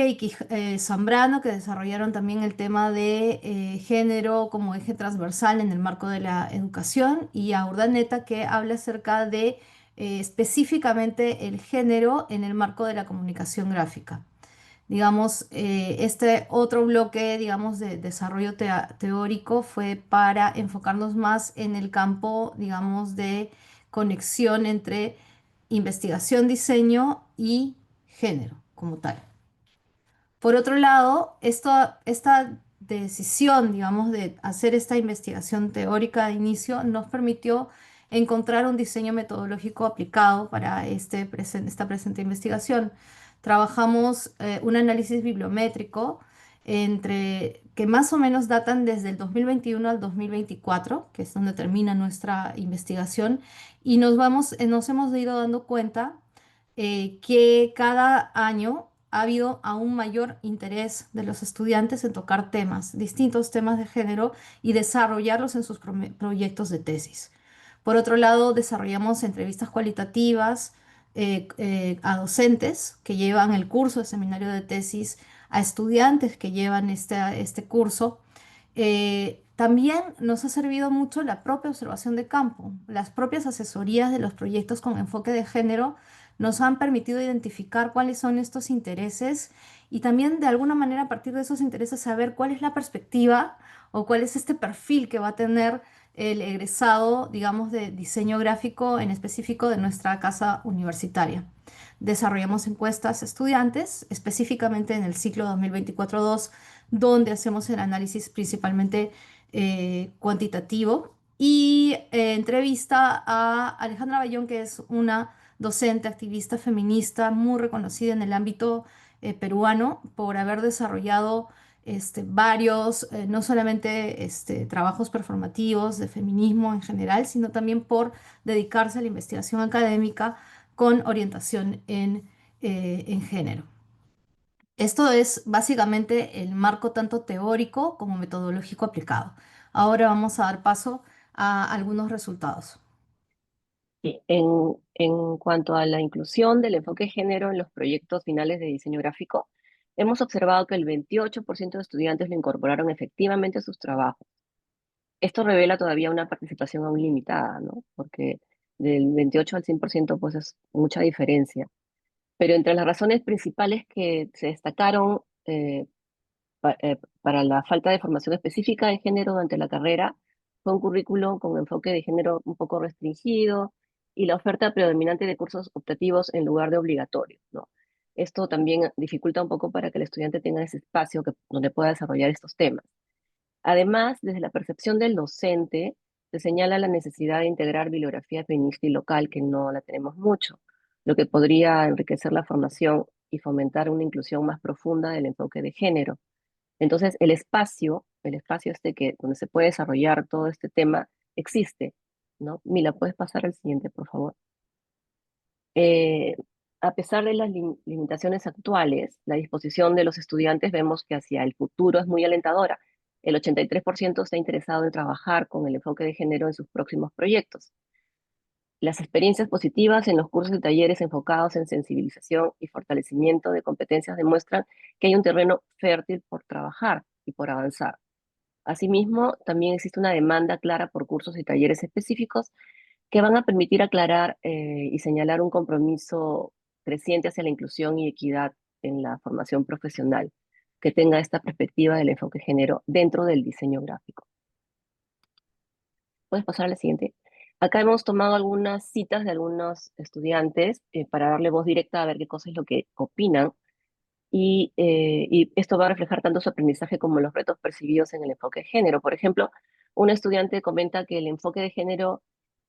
y Zambrano, que desarrollaron también el tema de género como eje transversal en el marco de la educación, y a Urdaneta, que habla acerca de específicamente el género en el marco de la comunicación gráfica. Digamos, este otro bloque, digamos, de desarrollo teórico fue para enfocarnos más en el campo, digamos, de conexión entre investigación, diseño y género como tal. Por otro lado, esta decisión, digamos, de hacer esta investigación teórica de inicio nos permitió encontrar un diseño metodológico aplicado para esta presente investigación. Trabajamos un análisis bibliométrico que más o menos datan desde el 2021 al 2024, que es donde termina nuestra investigación, y nos hemos ido dando cuenta que cada año ha habido aún mayor interés de los estudiantes en tocar temas, distintos temas de género, y desarrollarlos en sus proyectos de tesis. Por otro lado, desarrollamos entrevistas cualitativas a docentes que llevan el curso de seminario de tesis, a estudiantes que llevan este curso. También nos ha servido mucho la propia observación de campo. Las propias asesorías de los proyectos con enfoque de género nos han permitido identificar cuáles son estos intereses, y también de alguna manera a partir de esos intereses saber cuál es la perspectiva o cuál es este perfil que va a tener el egresado, digamos, de diseño gráfico en específico de nuestra casa universitaria. Desarrollamos encuestas a estudiantes, específicamente en el ciclo 2024-2, donde hacemos el análisis principalmente cuantitativo, y entrevista a Alejandra Bayón, que es una docente, activista feminista muy reconocida en el ámbito peruano por haber desarrollado varios, no solamente trabajos performativos de feminismo en general, sino también por dedicarse a la investigación académica con orientación en género. Esto es básicamente el marco tanto teórico como metodológico aplicado. Ahora vamos a dar paso a algunos resultados. Sí, en cuanto a la inclusión del enfoque de género en los proyectos finales de diseño gráfico, hemos observado que el 28% de estudiantes lo incorporaron efectivamente a sus trabajos. Esto revela todavía una participación aún limitada, ¿no? Porque del 28 al 100% pues es mucha diferencia. Pero entre las razones principales que se destacaron para la falta de formación específica de género durante la carrera fue un currículo con enfoque de género un poco restringido y la oferta predominante de cursos optativos en lugar de obligatorios, ¿no? Esto también dificulta un poco para que el estudiante tenga ese espacio donde pueda desarrollar estos temas. Además, desde la percepción del docente, se señala la necesidad de integrar bibliografía feminista y local, que no la tenemos mucho, lo que podría enriquecer la formación y fomentar una inclusión más profunda del enfoque de género. Entonces, el espacio donde se puede desarrollar todo este tema, existe, ¿no? Mila, ¿puedes pasar al siguiente, por favor? Eh, a pesar de las limitaciones actuales, la disposición de los estudiantes vemos que hacia el futuro es muy alentadora. El 83% está interesado en trabajar con el enfoque de género en sus próximos proyectos. Las experiencias positivas en los cursos y talleres enfocados en sensibilización y fortalecimiento de competencias demuestran que hay un terreno fértil por trabajar y por avanzar. Asimismo, también existe una demanda clara por cursos y talleres específicos que van a permitir aclarar y señalar un compromiso creciente hacia la inclusión y equidad en la formación profesional, que tenga esta perspectiva del enfoque de género dentro del diseño gráfico. ¿Puedes pasar a la siguiente? Acá hemos tomado algunas citas de algunos estudiantes para darle voz directa a ver qué cosas es lo que opinan y esto va a reflejar tanto su aprendizaje como los retos percibidos en el enfoque de género. Por ejemplo, una estudiante comenta que el enfoque de género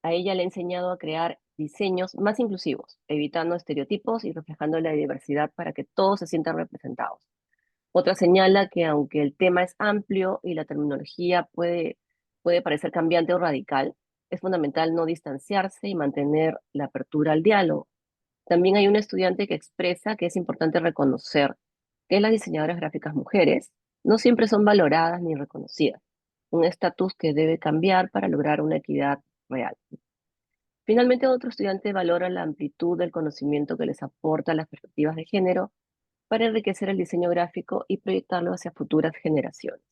a ella le ha enseñado a crear diseños más inclusivos, evitando estereotipos y reflejando la diversidad para que todos se sientan representados. Otra señala que aunque el tema es amplio y la terminología puede parecer cambiante o radical, es fundamental no distanciarse y mantener la apertura al diálogo. También hay una estudiante que expresa que es importante reconocer que las diseñadoras gráficas mujeres no siempre son valoradas ni reconocidas, un estatus que debe cambiar para lograr una equidad real. Finalmente, otro estudiante valora la amplitud del conocimiento que les aporta las perspectivas de género para enriquecer el diseño gráfico y proyectarlo hacia futuras generaciones.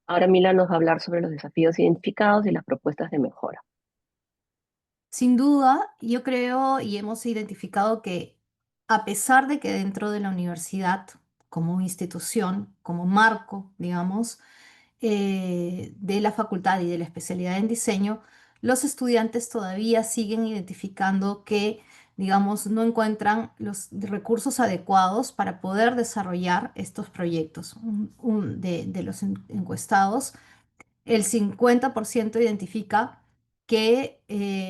Ahora Mila nos va a hablar sobre los desafíos identificados y las propuestas de mejora. Sin duda, yo creo y hemos identificado que a pesar de que dentro de la universidad, como institución, como marco, digamos, de la facultad y de la especialidad en diseño, los estudiantes todavía siguen identificando que, digamos, no encuentran los recursos adecuados para poder desarrollar estos proyectos. De los encuestados, el 50% identifica que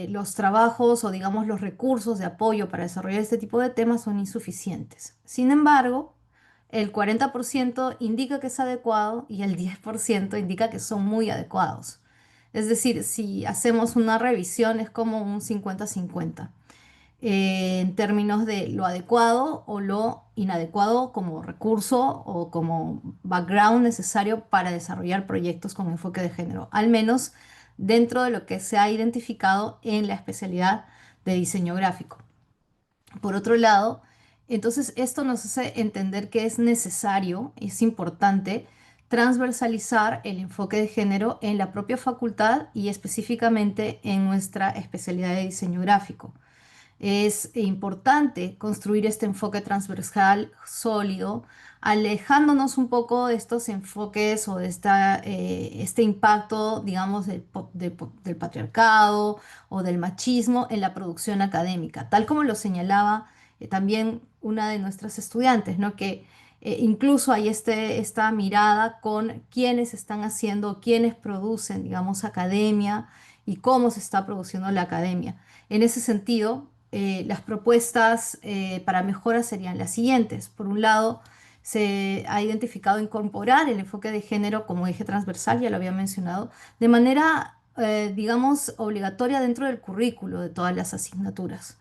los trabajos o digamos los recursos de apoyo para desarrollar este tipo de temas son insuficientes. Sin embargo, el 40% indica que es adecuado y el 10% indica que son muy adecuados. Es decir, si hacemos una revisión es como un 50-50 en términos de lo adecuado o lo inadecuado como recurso o como background necesario para desarrollar proyectos con enfoque de género, al menos dentro de lo que se ha identificado en la especialidad de diseño gráfico. Por otro lado, entonces esto nos hace entender que es necesario, es importante transversalizar el enfoque de género en la propia facultad y específicamente en nuestra especialidad de diseño gráfico. Es importante construir este enfoque transversal sólido, alejándonos un poco de estos enfoques o de este impacto, digamos, del patriarcado o del machismo en la producción académica, tal como lo señalaba también una de nuestras estudiantes, ¿no? Que incluso hay esta mirada con quienes están haciendo, quienes producen, digamos, academia y cómo se está produciendo la academia. En ese sentido, las propuestas para mejora serían las siguientes. Por un lado, se ha identificado incorporar el enfoque de género como eje transversal, ya lo había mencionado, de manera, digamos, obligatoria dentro del currículo de todas las asignaturas.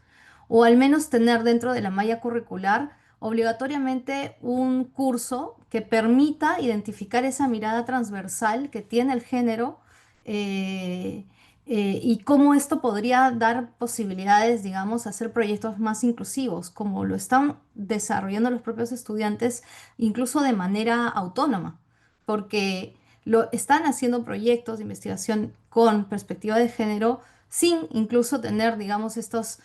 O al menos tener dentro de la malla curricular obligatoriamente un curso que permita identificar esa mirada transversal que tiene el género. y cómo esto podría dar posibilidades, digamos, a hacer proyectos más inclusivos, como lo están desarrollando los propios estudiantes, incluso de manera autónoma, porque lo están haciendo proyectos de investigación con perspectiva de género sin incluso tener, digamos, estos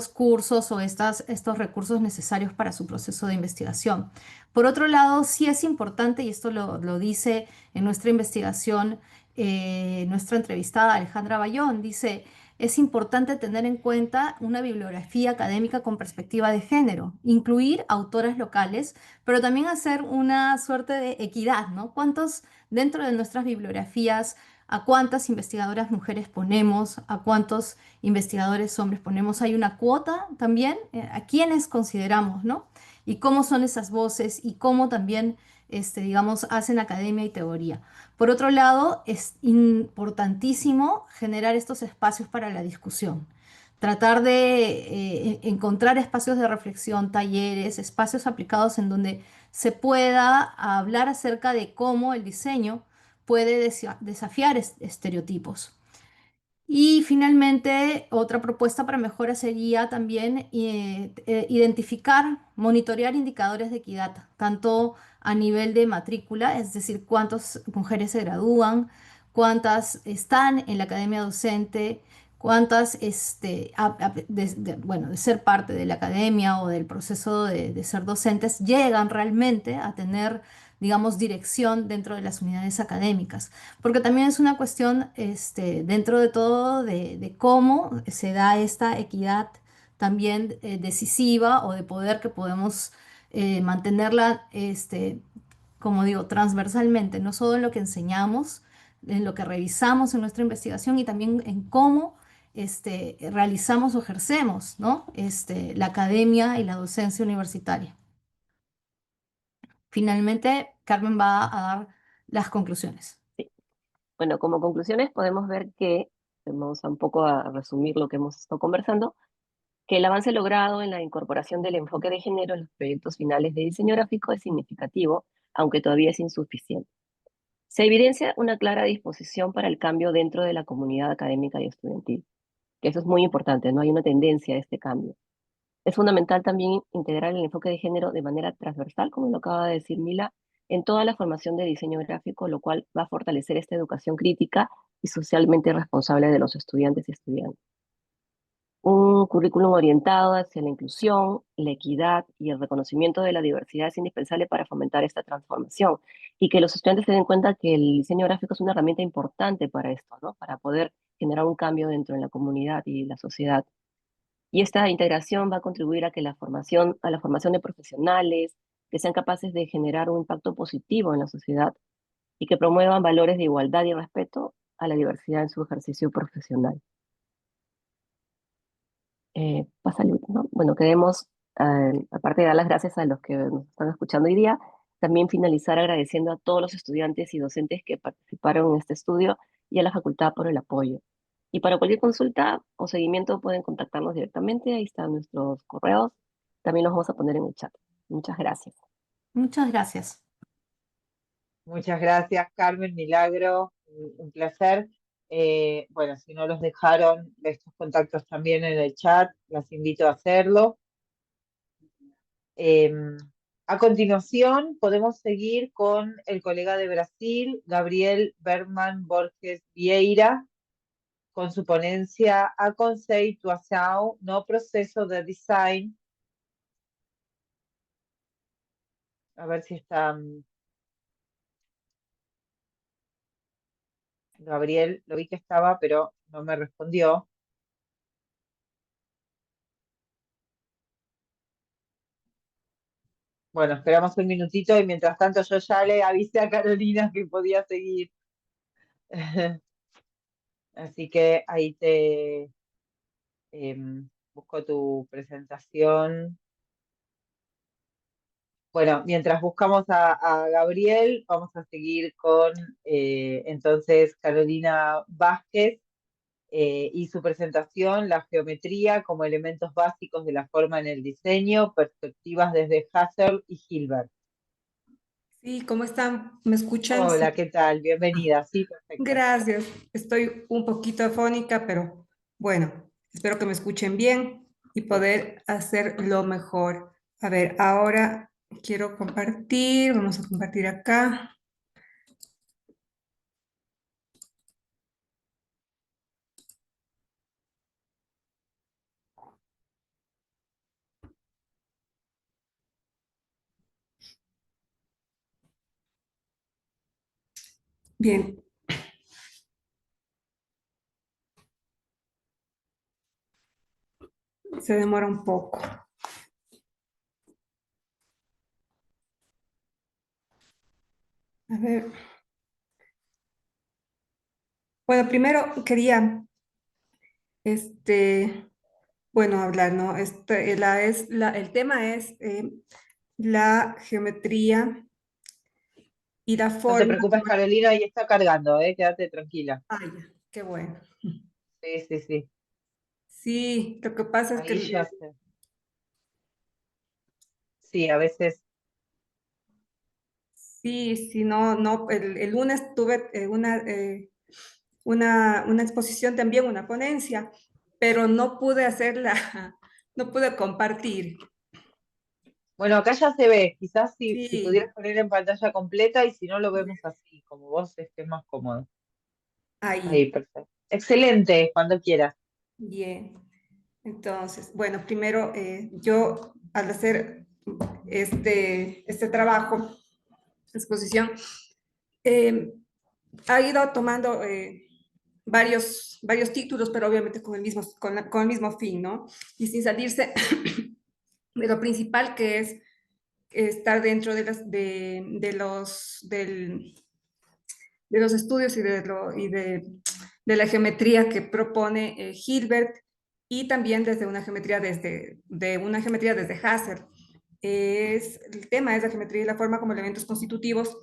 cursos o estos recursos necesarios para su proceso de investigación. Por otro lado, sí es importante, y esto lo dice en nuestra investigación, nuestra entrevistada Alejandra Bayón, dice, es importante tener en cuenta una bibliografía académica con perspectiva de género, incluir autoras locales, pero también hacer una suerte de equidad, ¿no? ¿Cuántos dentro de nuestras bibliografías, a cuántas investigadoras mujeres ponemos, a cuántos investigadores hombres ponemos? Hay una cuota también, a quiénes consideramos, ¿no? Y cómo son esas voces y cómo también, digamos, hacen academia y teoría. Por otro lado, es importantísimo generar estos espacios para la discusión. Tratar de encontrar espacios de reflexión, talleres, espacios aplicados en donde se pueda hablar acerca de cómo el diseño puede desafiar estereotipos. Y finalmente, otra propuesta para mejora sería también identificar, monitorear indicadores de equidad, tanto a nivel de matrícula, es decir, cuántas mujeres se gradúan, cuántas están en la academia docente, cuántas, bueno, de ser parte de la academia o del proceso de ser docentes, llegan realmente a tener, digamos, dirección dentro de las unidades académicas, porque también es una cuestión, dentro de todo, de cómo se da esta equidad también decisiva o de poder que podemos mantenerla, como digo, transversalmente, no solo en lo que enseñamos, en lo que revisamos en nuestra investigación y también en cómo realizamos o ejercemos, ¿no? La academia y la docencia universitaria. Finalmente, Carmen va a dar las conclusiones. Sí. Bueno, como conclusiones podemos ver que, vamos a un poco a resumir lo que hemos estado conversando, que el avance logrado en la incorporación del enfoque de género en los proyectos finales de diseño gráfico es significativo, aunque todavía es insuficiente. Se evidencia una clara disposición para el cambio dentro de la comunidad académica y estudiantil, que eso es muy importante, no hay una tendencia a este cambio. Es fundamental también integrar el enfoque de género de manera transversal, como lo acaba de decir Mila, en toda la formación de diseño gráfico, lo cual va a fortalecer esta educación crítica y socialmente responsable de los estudiantes y estudiantes. Un currículum orientado hacia la inclusión, la equidad y el reconocimiento de la diversidad es indispensable para fomentar esta transformación y que los estudiantes se den cuenta que el diseño gráfico es una herramienta importante para esto, ¿no? Para poder generar un cambio dentro de la comunidad y la sociedad. Y esta integración va a contribuir a que a la formación de profesionales que sean capaces de generar un impacto positivo en la sociedad y que promuevan valores de igualdad y respeto a la diversidad en su ejercicio profesional. Pasa el último. Bueno, queremos, aparte de dar las gracias a los que nos están escuchando hoy día, también finalizar agradeciendo a todos los estudiantes y docentes que participaron en este estudio y a la facultad por el apoyo. Y para cualquier consulta o seguimiento pueden contactarnos directamente, ahí están nuestros correos, también los vamos a poner en el chat. Muchas gracias. Muchas gracias. Muchas gracias, Carmen, Milagro, un placer. Bueno, si no los dejaron estos contactos también en el chat, las invito a hacerlo. A continuación, podemos seguir con el colega de Brasil, Gabriel Berman Borges Vieira, con su ponencia A Conceituação no Proceso de Design. A ver si está Gabriel, lo vi que estaba, pero no me respondió. Bueno, esperamos un minutito y mientras tanto yo ya le avisé a Carolina que podía seguir. Así que ahí te busco tu presentación. Bueno, mientras buscamos a Gabriel, vamos a seguir con entonces Carolina Vázquez y su presentación, La geometría como elementos básicos de la forma en el diseño, perspectivas desde Husserl y Hilbert. Sí, ¿cómo están? ¿Me escuchan? Hola, Sí. ¿qué tal? Bienvenida. Sí, perfecto. Gracias. Estoy un poquito afónica, pero bueno, espero que me escuchen bien y poder hacerlo mejor. A ver, ahora quiero compartir. Vamos a compartir acá. Bien. Se demora un poco. A ver. Bueno, primero quería, este, bueno, hablar, ¿no? El tema es la geometría y la No te forma. preocupes, Carolina, ahí está cargando, ¿eh? Quédate tranquila. Ay, ya, qué bueno. Sí, sí, sí. Sí, lo que pasa es Ahí que ya sé. Sí, a veces. sí, sí, no, el lunes tuve una exposición también, una ponencia, pero no pude hacerla, no pude compartir. Bueno, acá ya se ve. Quizás si Sí, pudieras poner en pantalla completa y si no lo vemos así, como vos estés más cómodo. ahí, Ahí, perfecto. Excelente, cuando quieras. bien. Entonces, bueno, primero yo al hacer este trabajo, exposición, eh, ha ido tomando varios títulos, pero obviamente con el mismo, con el mismo fin, ¿no? Y sin salirse de lo principal que es estar dentro de los estudios de la geometría que propone Hilbert y también desde una geometría desde Husserl. El tema es la geometría y la forma como elementos constitutivos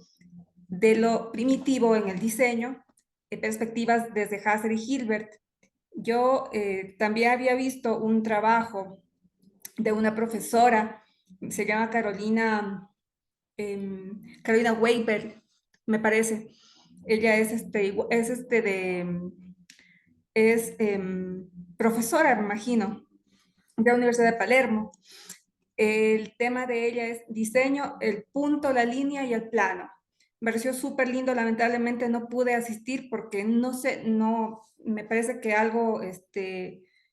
de lo primitivo en el diseño, perspectivas desde Husserl y Hilbert. Yo también había visto un trabajo de una profesora, se llama Carolina Weber, me parece. Ella es profesora, me imagino, de la Universidad de Palermo. El tema de ella es diseño, el punto, la línea y el plano. Me pareció súper lindo, lamentablemente no pude asistir porque no sé, no, me parece que algo,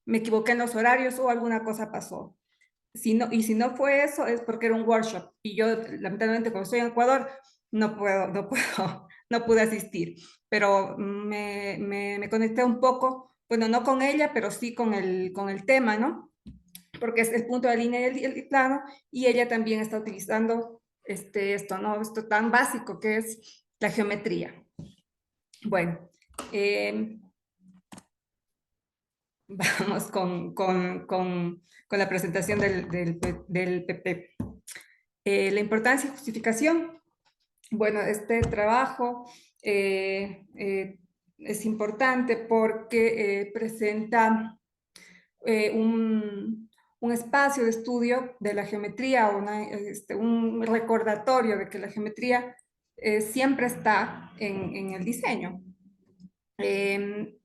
me equivoqué en los horarios o alguna cosa pasó. Y si no fue eso, es porque era un workshop. Y yo, lamentablemente, como estoy en Ecuador, no pude asistir. Pero me conecté un poco, bueno, no con ella, pero sí con el tema, ¿no? Porque es el punto de línea y el plano, y ella también está utilizando esto, ¿no? Esto tan básico que es la geometría. Bueno, eh, vamos con la presentación del PP. La importancia y justificación. Bueno, este trabajo es importante porque presenta un espacio de estudio de la geometría, un recordatorio de que la geometría siempre está en el diseño. Eh,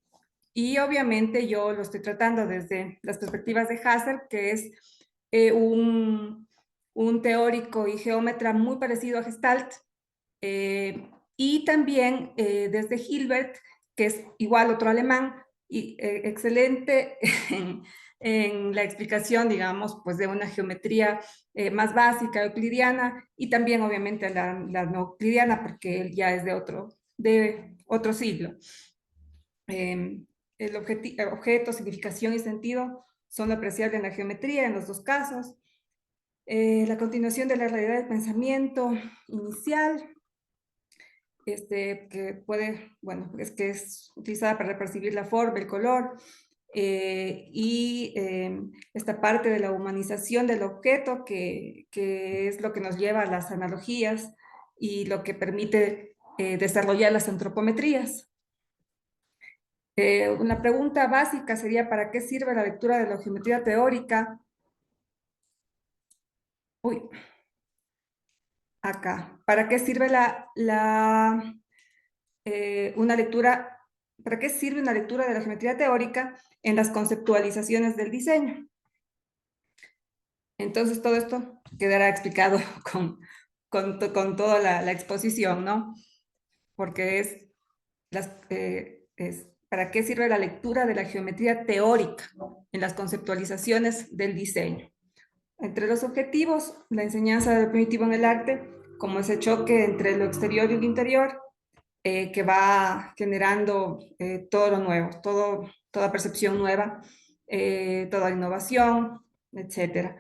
y obviamente yo lo estoy tratando desde las perspectivas de Husserl, que es eh, un, un teórico y geómetra muy parecido a Gestalt, y también desde Hilbert, que es igual otro alemán, y excelente en la explicación, digamos, pues de una geometría más básica, euclidiana, y también obviamente la no euclidiana, porque él ya es de otro siglo. El objeto, significación y sentido son lo apreciable en la geometría en los dos casos. La continuación de la realidad del pensamiento inicial, que puede, bueno, es que es utilizada para percibir la forma, el color, esta parte de la humanización del objeto, que es lo que nos lleva a las analogías y lo que permite desarrollar las antropometrías. Una pregunta básica sería, ¿para qué sirve la lectura de la geometría teórica? Uy. acá. ¿Para qué sirve una lectura? ¿Para qué sirve una lectura de la geometría teórica en las conceptualizaciones del diseño? Entonces todo esto quedará explicado con toda la exposición, ¿no? Porque ¿para qué sirve la lectura de la geometría teórica en las conceptualizaciones del diseño? Entre los objetivos, la enseñanza del primitivo en el arte, como ese choque entre lo exterior y lo interior, que va generando todo lo nuevo, toda percepción nueva, toda innovación, etcétera.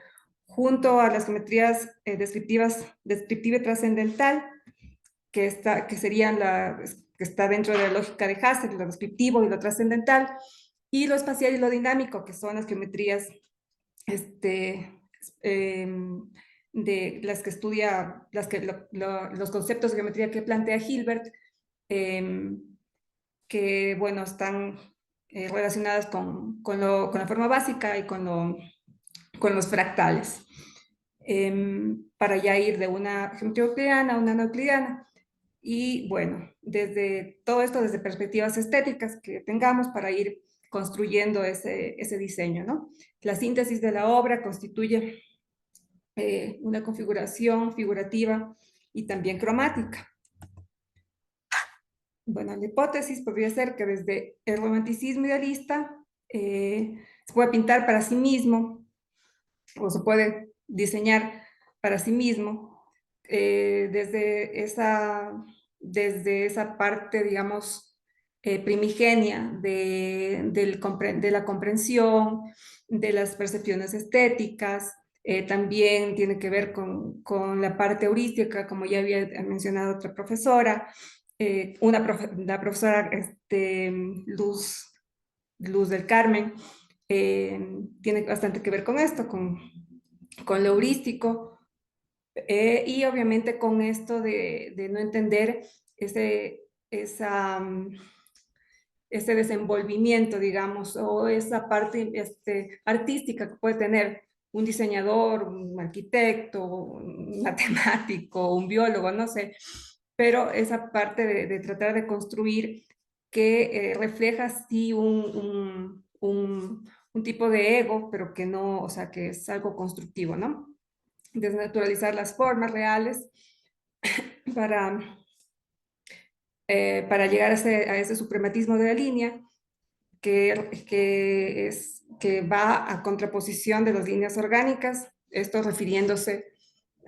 Junto a las geometrías descriptiva y trascendental, que está dentro de la lógica de Husserl, lo descriptivo y lo trascendental, y lo espacial y lo dinámico, que son las geometrías de las que estudia, los conceptos de geometría que plantea Hilbert, que, bueno, están relacionadas con la forma básica y con los fractales, para ya ir de una geometría euclidiana a una no euclidiana. Y bueno, desde todo esto, desde perspectivas estéticas que tengamos para ir construyendo ese diseño, ¿no? La síntesis de la obra constituye una configuración figurativa y también cromática. Bueno, la hipótesis podría ser que desde el romanticismo idealista se puede pintar para sí mismo o se puede diseñar para sí mismo desde esa parte, digamos, primigenia de la comprensión, de las percepciones estéticas. También tiene que ver con la parte heurística, como ya había mencionado otra profesora, la profesora Luz del Carmen, tiene bastante que ver con esto, con lo heurístico, y obviamente con esto de no entender ese desenvolvimiento, digamos, o esa parte artística que puede tener un diseñador, un arquitecto, un matemático, un biólogo, no sé, pero esa parte de tratar de construir que refleja sí un tipo de ego, pero que no, o sea, que es algo constructivo, ¿no? Desnaturalizar las formas reales para llegar a ese suprematismo de la línea que va a contraposición de las líneas orgánicas, esto refiriéndose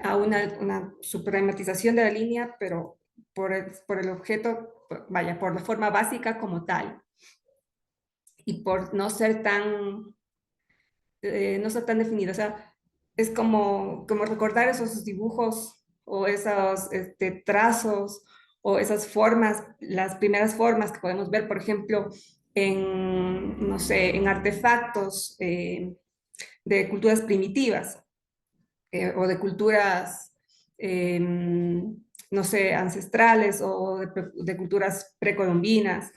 a una suprematización de la línea, pero por el objeto, vaya, por la forma básica como tal, y por no ser tan definido. O sea, es como recordar esos dibujos o esos trazos o esas formas, las primeras formas que podemos ver, por ejemplo, no sé, en artefactos de culturas primitivas o de culturas, no sé, ancestrales o de culturas precolombinas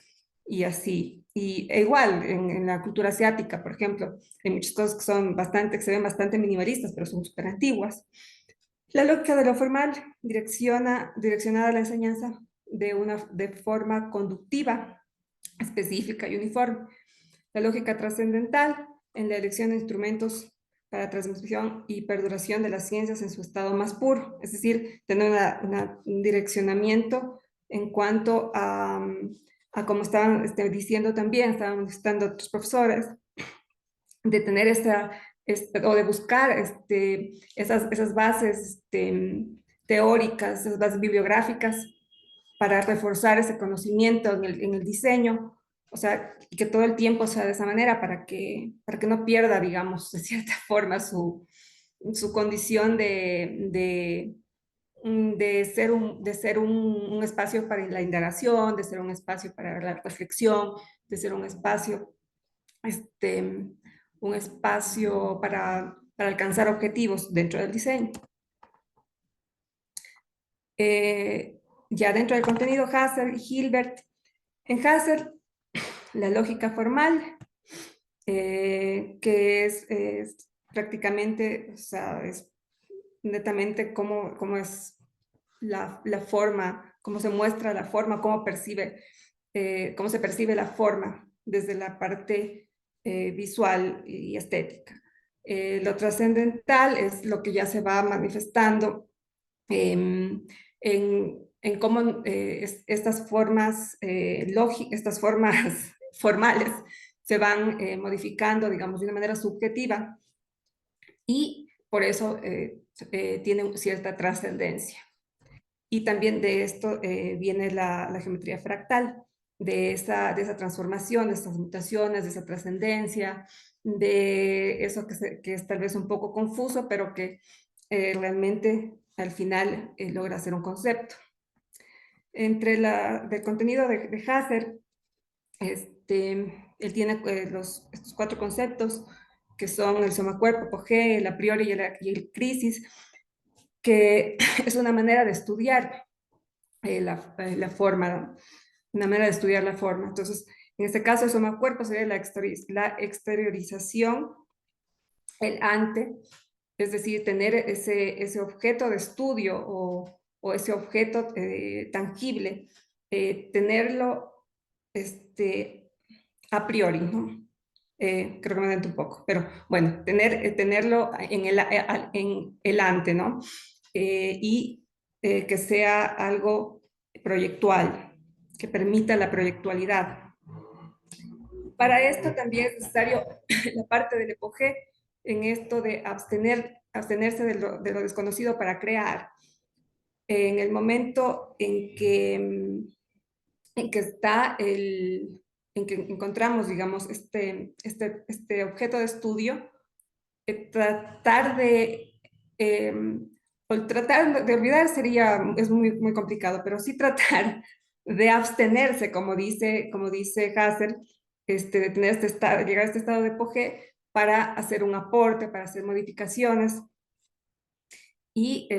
y así. E igual, en la cultura asiática, por ejemplo, hay muchas cosas que se ven bastante minimalistas, pero son súper antiguas. La lógica de lo formal direccionada a la enseñanza de forma conductiva, específica y uniforme. La lógica trascendental en la elección de instrumentos para transmisión y perduración de las ciencias en su estado más puro, es decir, tener un direccionamiento en cuanto a como estaban estaban manifestando otros profesores, de tener o de buscar esas bases teóricas, esas bases bibliográficas para reforzar ese conocimiento en el diseño, o sea, que todo el tiempo sea de esa manera para que no pierda, digamos, de cierta forma su condición de ser un espacio para la indagación, de ser un espacio para la reflexión, de ser un espacio para alcanzar objetivos dentro del diseño. Ya dentro del contenido Husserl y Hilbert, en Husserl, la lógica formal, que es prácticamente, o sea, es netamente cómo es la forma, cómo se muestra la forma, cómo se percibe la forma desde la parte visual y estética. Lo trascendental es lo que ya se va manifestando en cómo estas formas estas formas formales se van modificando, digamos, de una manera subjetiva y por eso tienen cierta trascendencia. Y también de esto viene la geometría fractal, de esa transformación, de esas mutaciones, de esa trascendencia, de eso que es tal vez un poco confuso, pero que realmente al final logra ser un concepto. Entre del contenido de Husserl, él tiene estos 4 conceptos, que son el soma-cuerpo, apogeo, el a priori y el crisis, que es una manera de estudiar la forma, una manera de estudiar la forma. Entonces, en este caso, el soma-cuerpo sería la exteriorización, el ante, es decir, tener ese objeto de estudio o ese objeto tangible, tenerlo a priori, ¿no? Creo que me adelanto un poco, pero bueno, tenerlo en el ante, ¿no? Y que sea algo proyectual, que permita la proyectualidad. Para esto también es necesario la parte del epogé, en esto de abstenerse de lo desconocido para crear. En el momento en que encontramos, digamos, este objeto de estudio, tratar de olvidar es muy complicado, pero sí tratar de abstenerse, como dice Husserl, de tener llegar a este estado de apogeo para hacer un aporte, para hacer modificaciones y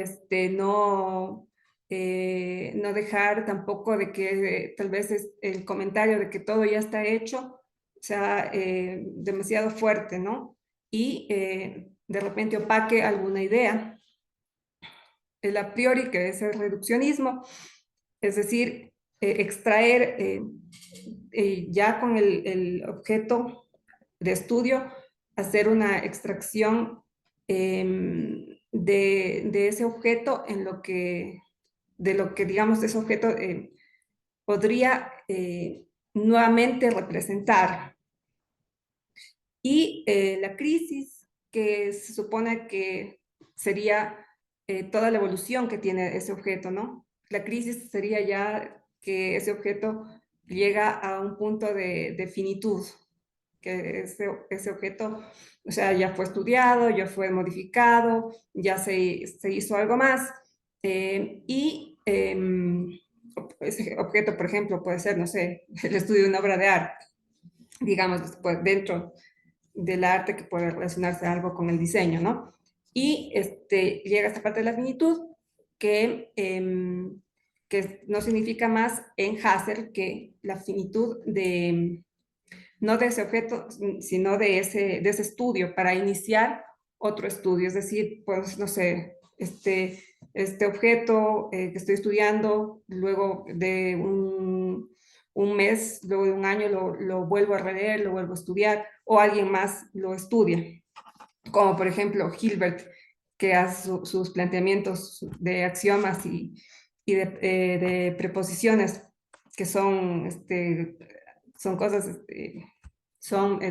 no dejar tampoco de que tal vez el comentario de que todo ya está hecho sea demasiado fuerte, ¿no? Y de repente opaque alguna idea. El a priori, que es el reduccionismo, es decir, extraer ya con el objeto de estudio, hacer una extracción de ese objeto de lo que digamos ese objeto podría nuevamente representar. Y la crisis, que se supone que sería toda la evolución que tiene ese objeto, ¿no? La crisis sería ya que ese objeto llega a un punto de finitud, que ese objeto, o sea, ya fue estudiado, ya fue modificado, ya se hizo algo más, y ese objeto, por ejemplo, puede ser, no sé, el estudio de una obra de arte, digamos, pues, dentro del arte que puede relacionarse algo con el diseño, ¿no? Y llega esta parte de la finitud que no significa más en Husserl que la finitud no de ese objeto, sino de ese estudio para iniciar otro estudio. Es decir, pues, no sé, este objeto que estoy estudiando, luego de un mes, luego de un año lo vuelvo a releer, lo vuelvo a estudiar, o alguien más lo estudia, como por ejemplo Hilbert, que hace sus planteamientos de axiomas y de preposiciones, que son cosas,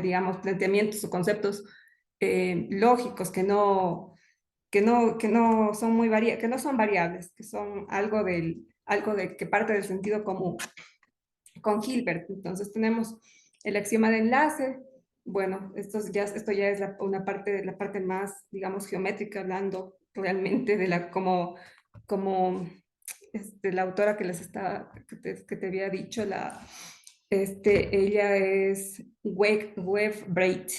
digamos, planteamientos o conceptos lógicos que no son que no son variables, que son algo que parte del sentido común. Con Hilbert, entonces tenemos el axioma de enlace. Bueno, esto ya es la parte más, digamos, geométrica, hablando realmente de como la autora que que te había dicho, ella es Weber-Breit.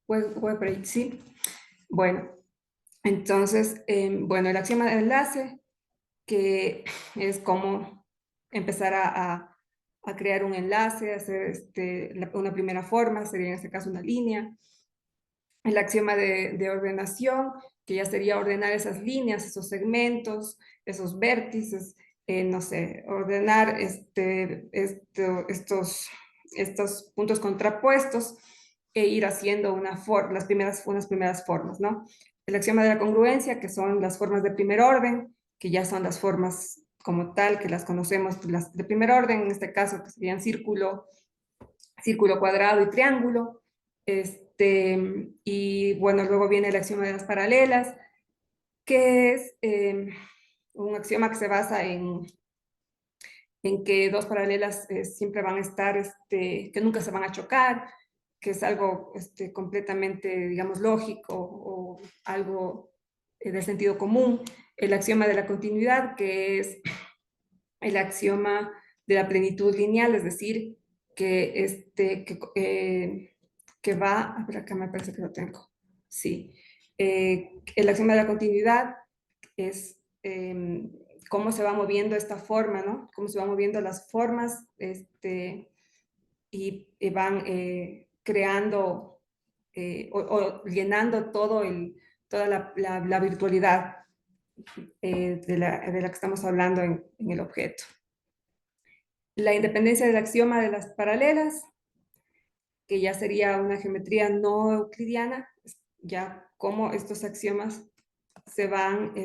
Weber-Breit, sí. Bueno, entonces, bueno, el axioma de enlace, que es como empezar a crear un enlace, hacer una primera forma, sería en este caso una línea, el axioma de ordenación, que ya sería ordenar esas líneas, esos segmentos, esos vértices, no sé, ordenar estos puntos contrapuestos e ir haciendo unas primeras formas, ¿no? El axioma de la congruencia, que son las formas de primer orden, que ya son las formas como tal, que las conocemos, las de primer orden, en este caso, que serían círculo, cuadrado y triángulo. Y bueno, luego viene el axioma de las paralelas, que es un axioma que se basa en que dos paralelas siempre van a estar, que nunca se van a chocar, que es algo completamente, digamos, lógico o algo de sentido común. El axioma de la continuidad, que es el axioma de la plenitud lineal, es decir, que va, a ver, acá me parece que lo tengo, sí. El axioma de la continuidad es cómo se va moviendo esta forma, ¿no? Cómo se van moviendo las formas y van creando o llenando toda la virtualidad de la que estamos hablando en el objeto. La independencia del axioma de las paralelas, que ya sería una geometría no euclidiana, ya cómo estos axiomas se van,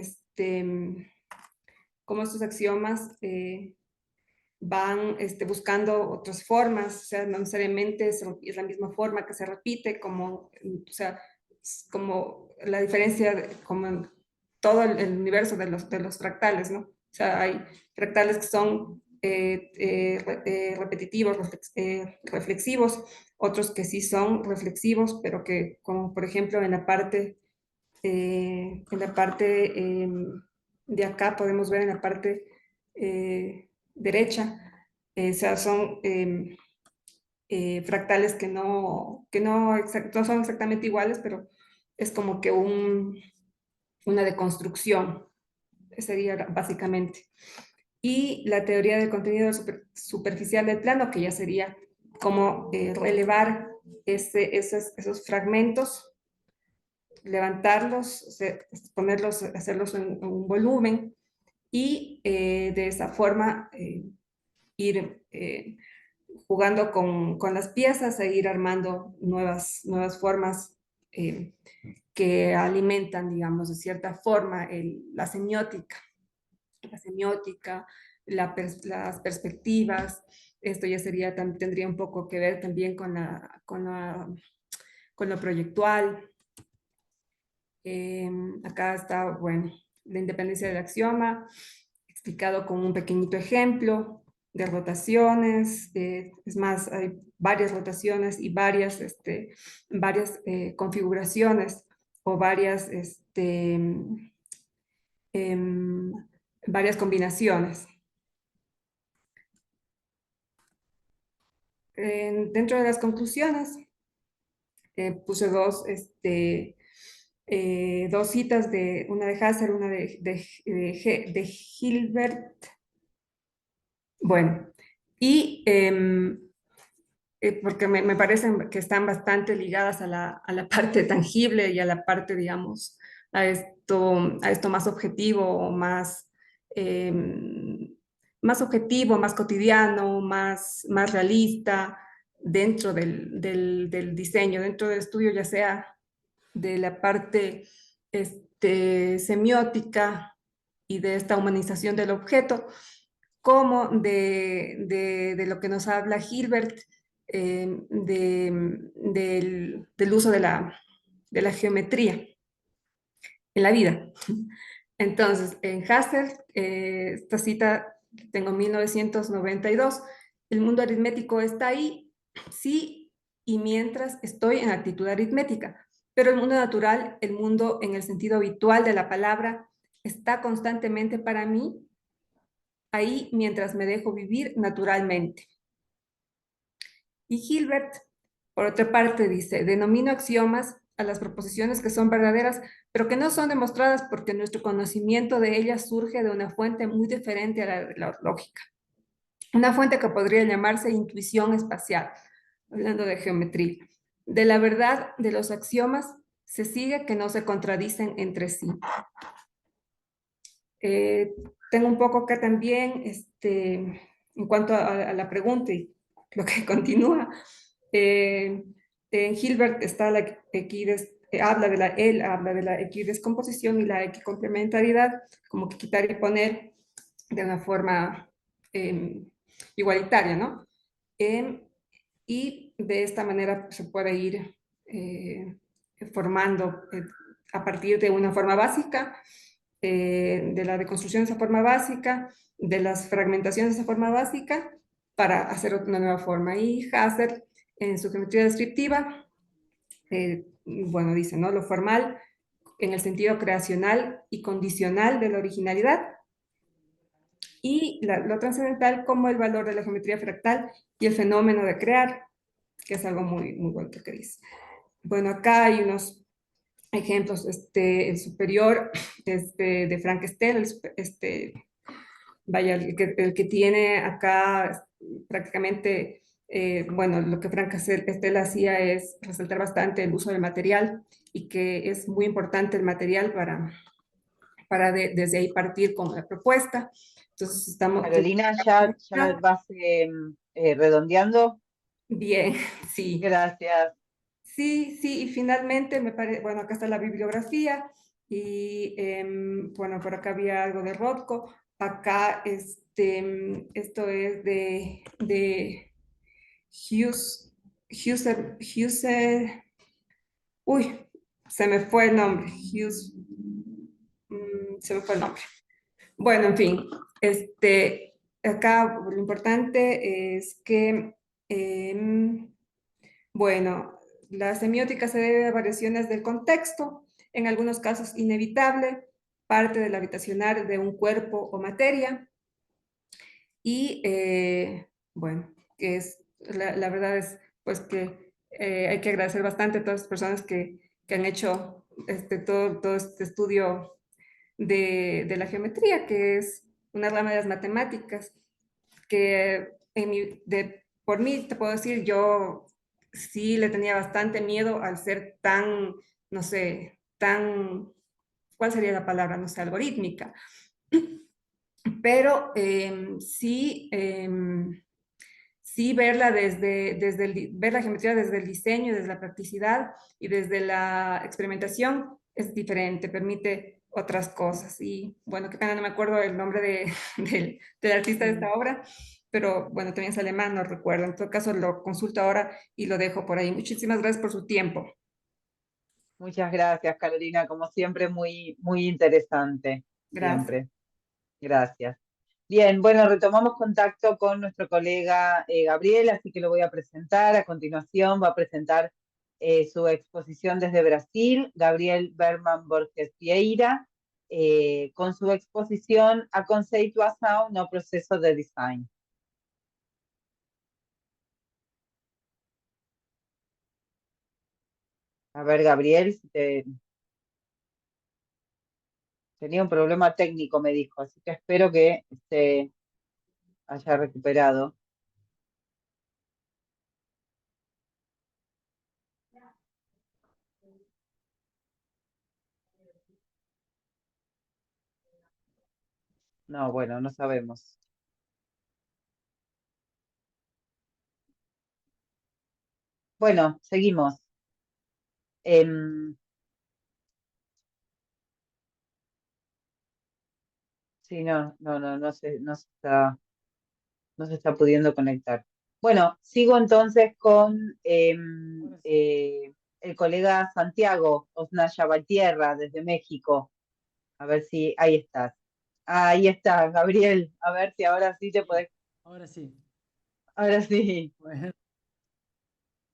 cómo estos axiomas van buscando otras formas, o sea, no necesariamente es la misma forma que se repite, como, o sea, como la diferencia, como en todo el universo de los fractales, ¿no? O sea, hay fractales que son repetitivos, reflexivos, otros que sí son reflexivos, pero que, como por ejemplo en la parte de acá podemos ver en la parte derecha, o sea, son fractales que no son exactamente iguales, pero es como que una deconstrucción, sería básicamente. Y la teoría del contenido superficial del plano, que ya sería como relevar esos fragmentos, levantarlos, ponerlos, hacerlos en un volumen y de esa forma ir jugando con las piezas e ir armando nuevas formas que alimentan, digamos, de cierta forma la semiótica, las perspectivas. Esto ya tendría un poco que ver también con lo proyectual. Acá está, bueno, la independencia del axioma, explicado con un pequeñito ejemplo de rotaciones. Es más, hay varias rotaciones y varias configuraciones o varias combinaciones. Dentro de las conclusiones, puse dos citas, una de Husserl, una de Hilbert. Bueno, y porque me parecen que están bastante ligadas a la parte tangible y a la parte, digamos, a esto más objetivo, más objetivo, más cotidiano, más realista dentro del diseño, dentro del estudio, ya sea de la parte semiótica y de esta humanización del objeto, como de lo que nos habla Hilbert, del uso de la geometría en la vida. Entonces, en Husserl, esta cita tengo 1992, el mundo aritmético está ahí, sí, y mientras estoy en actitud aritmética, pero el mundo natural, el mundo en el sentido habitual de la palabra, está constantemente para mí ahí mientras me dejo vivir naturalmente. Y Hilbert, por otra parte, dice, denomino axiomas a las proposiciones que son verdaderas, pero que no son demostradas porque nuestro conocimiento de ellas surge de una fuente muy diferente a la lógica. Una fuente que podría llamarse intuición espacial, hablando de geometría. De la verdad de los axiomas se sigue que no se contradicen entre sí. Tengo un poco acá también, en cuanto a la pregunta y lo que continúa, en Hilbert está la él habla de la equidescomposición y la equicomplementariedad, como que quitar y poner de una forma igualitaria, ¿no? Y de esta manera se puede ir formando a partir de una forma básica, de la deconstrucción de esa forma básica, de las fragmentaciones de esa forma básica, para hacer una nueva forma. Y Husserl, en su geometría descriptiva, bueno, dice, ¿no? Lo formal en el sentido creacional y condicional de la originalidad, y lo trascendental como el valor de la geometría fractal y el fenómeno de crear, que es algo muy, muy bonito que dice. Bueno, acá hay unos ejemplos, el superior de Frank Stell, vaya, el que tiene acá prácticamente, bueno, lo que Frank Stell hacía es resaltar bastante el uso del material y que es muy importante el material para desde ahí partir con la propuesta. Entonces estamos... Carolina, ya vas redondeando. Bien, sí. Gracias. Sí, sí, y finalmente me parece, bueno, acá está la bibliografía y bueno, por acá había algo de Rothko. Acá esto es de Husserl, uy, se me fue el nombre, se me fue el nombre. Bueno, en fin, acá lo importante es que, bueno, la semiótica se debe a variaciones del contexto, en algunos casos inevitable, parte del habitacional de un cuerpo o materia, y bueno, que es, la verdad es pues que hay que agradecer bastante a todas las personas que han hecho todo este estudio de la geometría, que es una rama de las matemáticas, que por mí te puedo decir, yo sí le tenía bastante miedo al ser tan, no sé, tan, ¿cuál sería la palabra? No sé, algorítmica. Pero sí verla ver la geometría desde el diseño, desde la practicidad y desde la experimentación es diferente, permite otras cosas. Y bueno, qué pena, no me acuerdo el nombre del artista de esta obra, pero bueno, también es alemán, no recuerdo. En todo caso, lo consulto ahora y lo dejo por ahí. Muchísimas gracias por su tiempo. Muchas gracias, Carolina. Como siempre, muy, muy interesante. Gracias. Siempre. Gracias. Bien, bueno, retomamos contacto con nuestro colega Gabriel, así que lo voy a presentar. A continuación va a presentar su exposición desde Brasil, Gabriel Berman Borges Vieira, con su exposición A Conceituação no Proceso de Design. A ver, Gabriel, tenía un problema técnico, me dijo, así que espero que se haya recuperado. No, bueno, no sabemos. Bueno, seguimos. Sí, no se está pudiendo conectar. Bueno, sigo entonces con el colega Santiago Osnaya Valtierra desde México. A ver si ahí estás. Ahí está, Gabriel. A ver si ahora sí te podés. Ahora sí. Ahora sí. Bueno,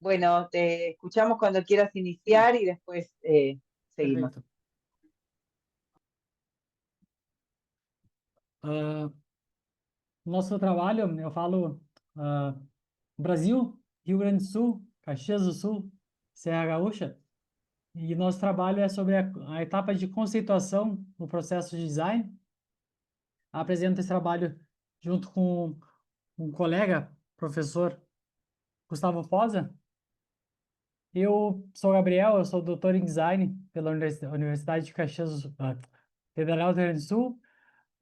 Bueno, te escuchamos cuando quieras iniciar y después seguimos. perfeito. Ah, nosso trabalho, eu falo Brasil, Rio Grande do Sul, Caxias do Sul, Serra Gaúcha, e nosso trabalho é sobre a etapa de conceituação no processo de design. Apresento esse trabalho junto com um colega, professor Gustavo Posa, Eu sou o Gabriel, eu sou doutor em design pela Universidade de Caxias, Federal do Rio Grande do Sul,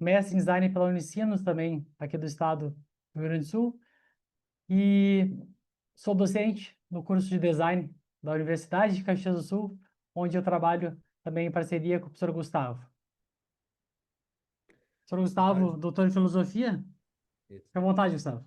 mestre em design pela Unicinos também, aqui do estado do Rio Grande do Sul, e sou docente no curso de design da Universidade de Caxias do Sul, onde eu trabalho também em parceria com o professor Gustavo. Professor Gustavo, doutor em filosofia? Isso. Fique à vontade, Gustavo.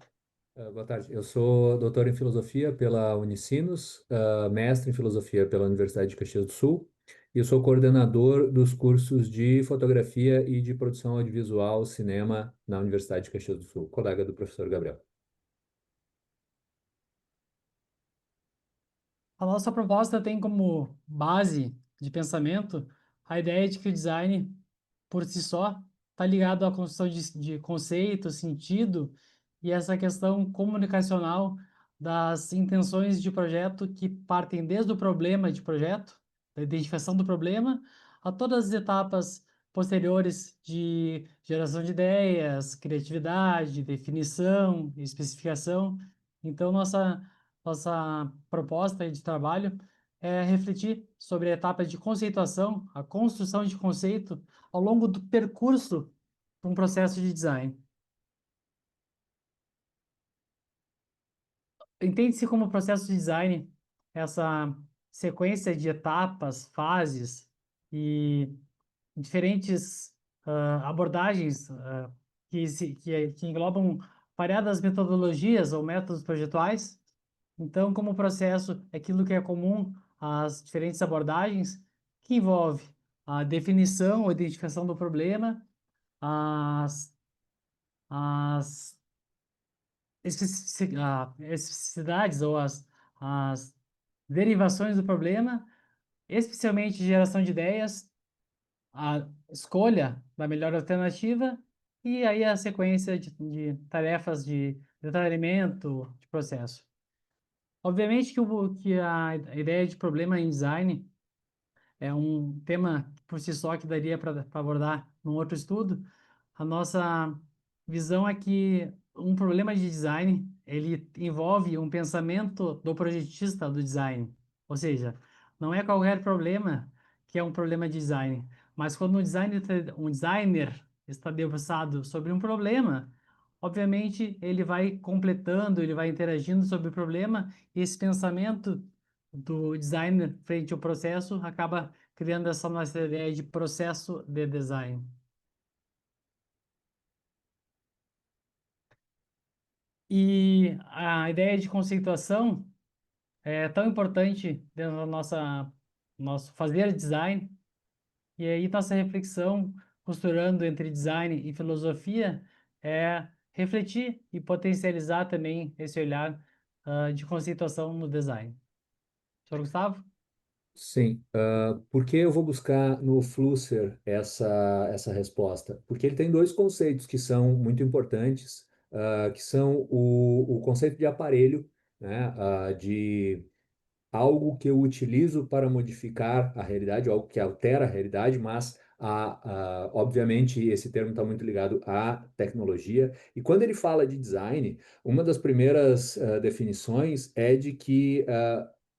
Boa tarde. Eu sou doutor em filosofia pela Unicinos, mestre em filosofia pela Universidade de Caxias do Sul, e eu sou coordenador dos cursos de fotografia e de produção audiovisual, cinema na Universidade de Caxias do Sul, colega do professor Gabriel. A nossa proposta tem como base de pensamento a ideia de que o design, por si só, está ligado à construção de conceito, sentido e essa questão comunicacional das intenções de projeto que partem desde o problema de projeto, da identificação do problema, a todas as etapas posteriores de geração de ideias, criatividade, definição, especificação. Então, nossa proposta de trabalho é refletir sobre a etapa de conceituação, a construção de conceito ao longo do percurso de um processo de design. Entende-se como processo de design essa sequência de etapas, fases e diferentes abordagens que englobam variadas metodologias ou métodos projetuais. Então, como processo, é aquilo que é comum às diferentes abordagens, que envolve a definição ou identificação do problema, as especificidades ou as derivações do problema, especialmente geração de ideias, a escolha da melhor alternativa e aí a sequência de tarefas de detalhamento de processo. Obviamente que a ideia de problema em design é um tema por si só que daria para abordar num outro estudo. A nossa visão é que um problema de design, ele envolve um pensamento do projetista do design. Ou seja, não é qualquer problema que é um problema de design, mas quando um designer está debruçado sobre um problema, obviamente ele vai completando, ele vai interagindo sobre o problema, e esse pensamento do designer frente ao processo acaba criando essa nossa ideia de processo de design. E a ideia de conceituação é tão importante dentro da nosso fazer design, e aí nossa reflexão, costurando entre design e filosofia, é refletir e potencializar também esse olhar de conceituação no design. Senhor Gustavo? Sim. Por que eu vou buscar no Flusser essa resposta? Porque ele tem dois conceitos que são muito importantes, que são o conceito de aparelho, né, de algo que eu utilizo para modificar a realidade, algo que altera a realidade, mas obviamente esse termo está muito ligado à tecnologia. E quando ele fala de design, uma das primeiras definições é de que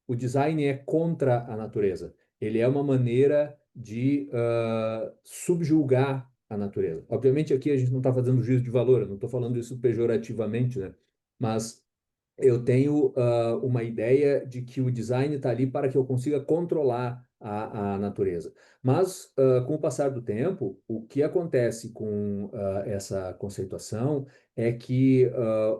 o design é contra a natureza. Ele é uma maneira de subjugar a natureza. Obviamente aqui a gente não está fazendo juízo de valor, eu não estou falando isso pejorativamente, né? Mas eu tenho uma ideia de que o design está ali para que eu consiga controlar a natureza. Mas, com o passar do tempo, o que acontece com essa conceituação é que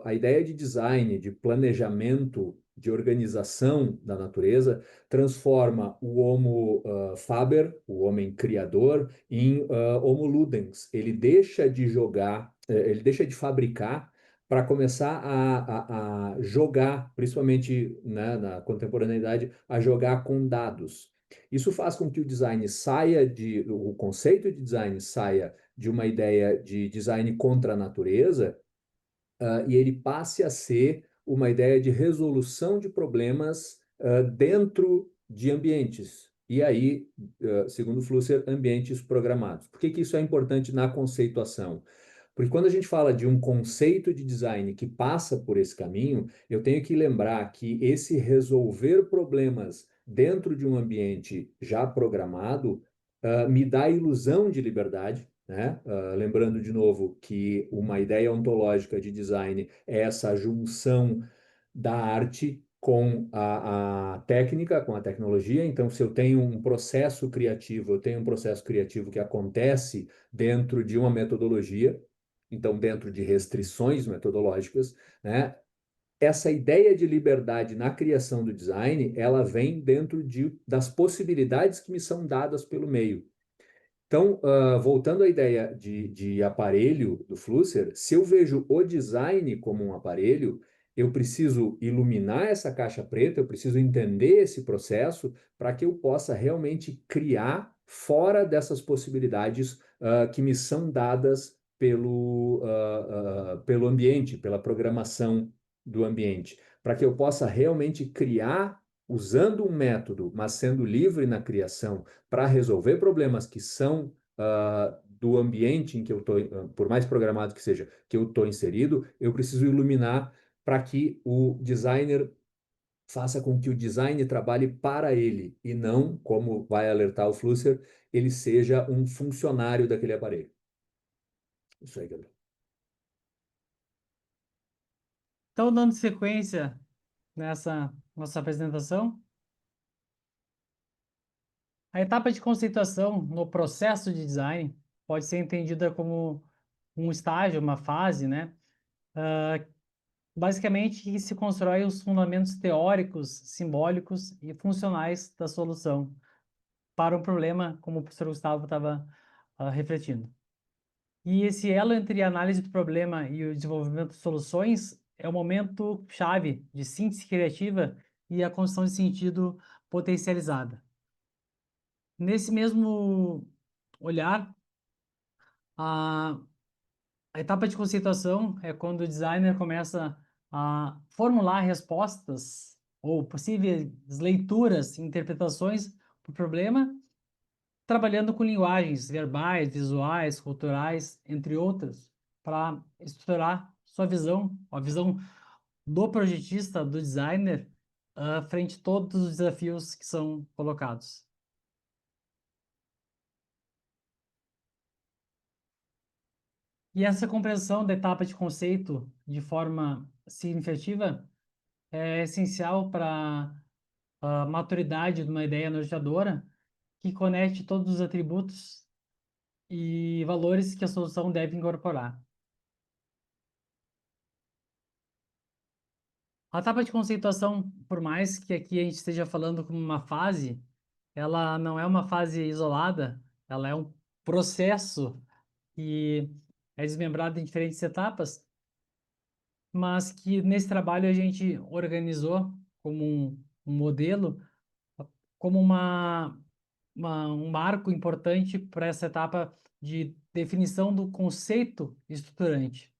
a ideia de design, de planejamento, de organização da natureza, transforma o Homo faber, o homem criador, em Homo ludens. Ele deixa de jogar, ele deixa de fabricar para começar a jogar, principalmente, né, na contemporaneidade, a jogar com dados. Isso faz com que o conceito de design saia de uma ideia de design contra a natureza, e ele passe a ser uma ideia de resolução de problemas dentro de ambientes. E aí, segundo Flusser, ambientes programados. Por que que isso é importante na conceituação? Porque quando a gente fala de um conceito de design que passa por esse caminho, eu tenho que lembrar que esse resolver problemas dentro de um ambiente já programado, me dá a ilusão de liberdade, né? Lembrando de novo que uma ideia ontológica de design é essa junção da arte com a técnica, com a tecnologia. Então, se eu tenho um processo criativo, eu tenho um processo criativo que acontece dentro de uma metodologia, então, dentro de restrições metodológicas, né? Essa ideia de liberdade na criação do design, ela vem dentro das possibilidades que me são dadas pelo meio. Então, voltando à ideia de aparelho do Flusser, se eu vejo o design como um aparelho, eu preciso iluminar essa caixa preta, eu preciso entender esse processo para que eu possa realmente criar fora dessas possibilidades que me são dadas pelo ambiente, pela programação do ambiente, para que eu possa realmente criar usando um método, mas sendo livre na criação para resolver problemas que são do ambiente em que eu estou, por mais programado que seja, que eu estou inserido, eu preciso iluminar para que o designer faça com que o design trabalhe para ele e não, como vai alertar o Flusser, ele seja um funcionário daquele aparelho. Isso aí, Gabriel. Então, dando sequência nessa nossa apresentação, a etapa de conceituação no processo de design pode ser entendida como um estágio, uma fase, né? Basicamente, que se constrói os fundamentos teóricos, simbólicos e funcionais da solução para um problema, como o professor Gustavo estava refletindo. E esse elo entre a análise do problema e o desenvolvimento de soluções é o momento chave de síntese criativa e a construção de sentido potencializada. Nesse mesmo olhar, a etapa de conceituação é quando o designer começa a formular respostas ou possíveis leituras, interpretações para o problema, trabalhando com linguagens verbais, visuais, culturais, entre outras, para estruturar sua visão, a visão do projetista, do designer, frente a todos os desafios que são colocados. E essa compreensão da etapa de conceito de forma significativa é essencial para a maturidade de uma ideia norteadora que conecte todos os atributos e valores que a solução deve incorporar. A etapa de conceituação, por mais que aqui a gente esteja falando como uma fase, ela não é uma fase isolada, ela é um processo que é desmembrado em diferentes etapas, mas que nesse trabalho a gente organizou como um modelo, como um marco importante para essa etapa de definição do conceito estruturante.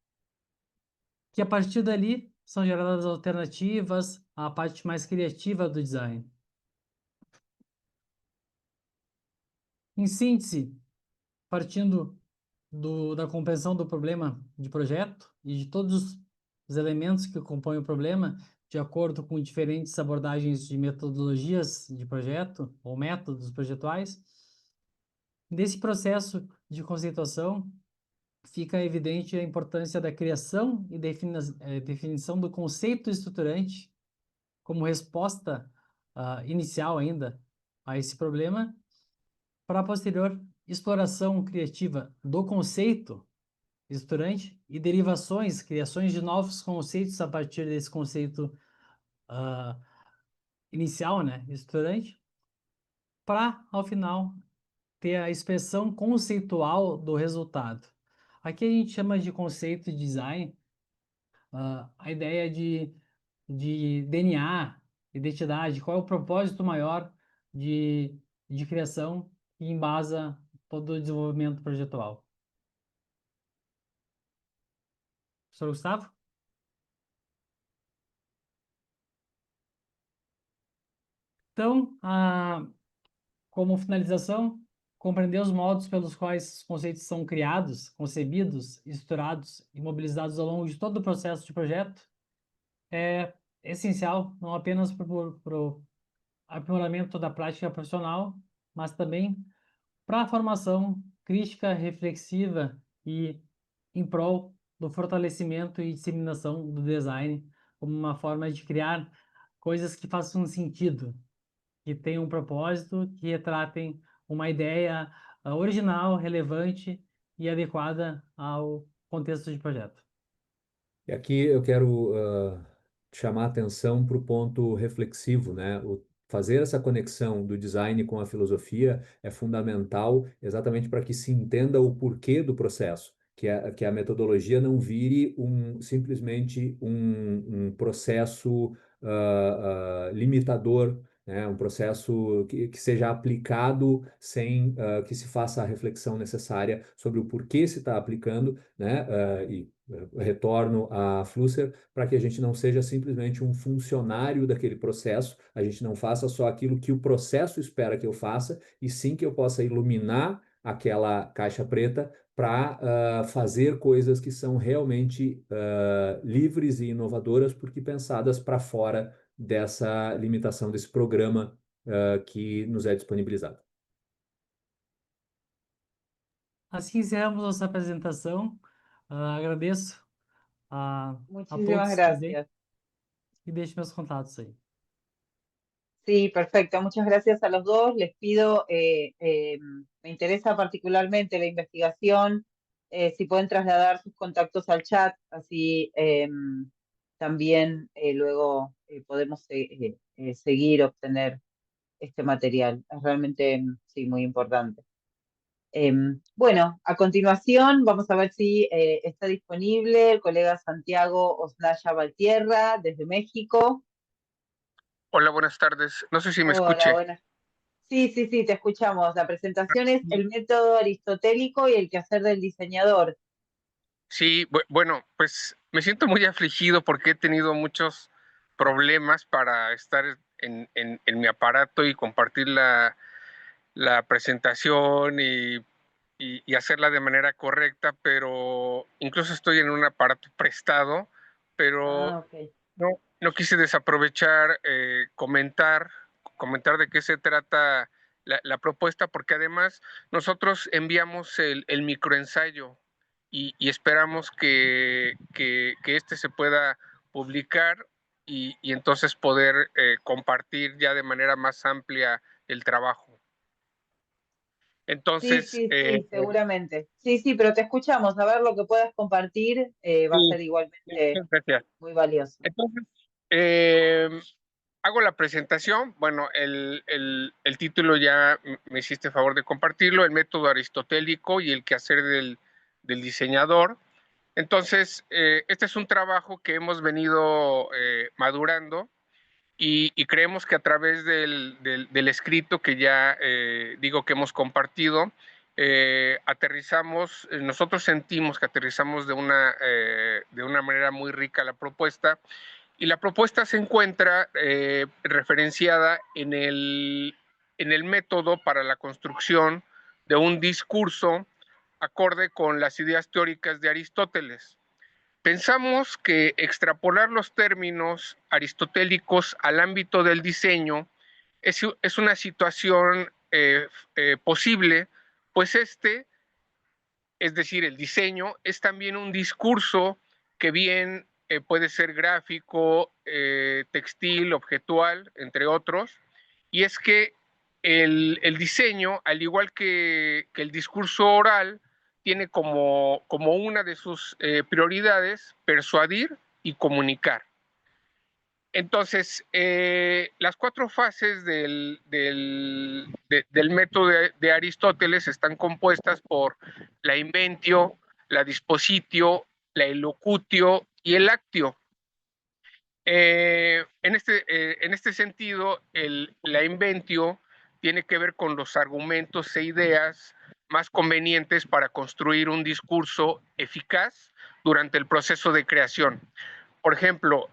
Que a partir dali são geradas alternativas à parte mais criativa do design. Em síntese, partindo da compreensão do problema de projeto e de todos os elementos que compõem o problema, de acordo com diferentes abordagens de metodologias de projeto ou métodos projetuais, nesse processo de conceituação, fica evidente a importância da criação e definição do conceito estruturante como resposta inicial ainda a esse problema, para a posterior exploração criativa do conceito estruturante e derivações, criações de novos conceitos a partir desse conceito inicial, né, estruturante, para, ao final, ter a expressão conceitual do resultado. Aqui a gente chama de conceito de design a ideia de DNA, identidade, qual é o propósito maior de criação que embasa todo o desenvolvimento projetual. Professor Gustavo? Então, como finalização, compreender os modos pelos quais os conceitos são criados, concebidos, estruturados e mobilizados ao longo de todo o processo de projeto é essencial, não apenas para o aprimoramento da prática profissional, mas também para a formação crítica, reflexiva e em prol do fortalecimento e disseminação do design como uma forma de criar coisas que façam sentido, que tenham um propósito, que retratem uma ideia original, relevante e adequada ao contexto de projeto. E aqui eu quero chamar a atenção para o ponto reflexivo, né? Fazer essa conexão do design com a filosofia é fundamental exatamente para que se entenda o porquê do processo, que a metodologia não vire simplesmente um processo limitador, né? Um processo que seja aplicado sem que se faça a reflexão necessária sobre o porquê se está aplicando, né? E retorno à Flusser para que a gente não seja simplesmente um funcionário daquele processo, a gente não faça só aquilo que o processo espera que eu faça, e sim que eu possa iluminar aquela caixa preta para fazer coisas que são realmente livres e inovadoras, porque pensadas para fora dessa limitação desse programa que nos é disponibilizado. Assim encerramos nossa apresentação. Agradeço a Muchísimas todos presentes gracias. y deixo meus contatos ahí. Sí, perfecto. Muchas gracias a los dos. Les pido, me interesa particularmente la investigación, si pueden trasladar sus contactos al chat, así también luego podemos seguir, obtener este material. Es realmente, sí, muy importante. Bueno, a continuación vamos a ver si está disponible el colega Santiago Oslaya Valtierra desde México. Hola, buenas tardes. No sé si me Hola, escuche. buenas. Sí, te escuchamos. La presentación es el método aristotélico y el quehacer del diseñador. Sí, bueno, pues me siento muy afligido porque he tenido muchos problemas para estar en mi aparato y compartir la presentación y hacerla de manera correcta, pero incluso estoy en un aparato prestado, pero Ah, ok. no quise desaprovechar comentar de qué se trata la propuesta, porque además nosotros enviamos el microensayo y esperamos que este se pueda publicar y entonces poder compartir ya de manera más amplia el trabajo. Entonces, Sí, seguramente. Sí, pero te escuchamos. A ver lo que puedas compartir va a ser igualmente muchas gracias. muy valioso. Entonces, hago la presentación. Bueno, el título ya me hiciste favor de compartirlo, el método aristotélico y el quehacer del diseñador. Entonces, este es un trabajo que hemos venido madurando y creemos que a través del escrito que ya digo que hemos compartido, aterrizamos, nosotros sentimos que aterrizamos de una manera muy rica la propuesta, y la propuesta se encuentra referenciada en el método para la construcción de un discurso acorde con las ideas teóricas de Aristóteles. Pensamos que extrapolar los términos aristotélicos al ámbito del diseño es una situación posible, pues es decir, el diseño, es también un discurso que bien puede ser gráfico, textil, objetual, entre otros, y es que el diseño, al igual que el discurso oral, tiene como una de sus prioridades persuadir y comunicar. Entonces, las 4 fases del método de Aristóteles están compuestas por la inventio, la dispositio, la elocutio y el actio. En este sentido, la inventio tiene que ver con los argumentos e ideas más convenientes para construir un discurso eficaz durante el proceso de creación. Por ejemplo,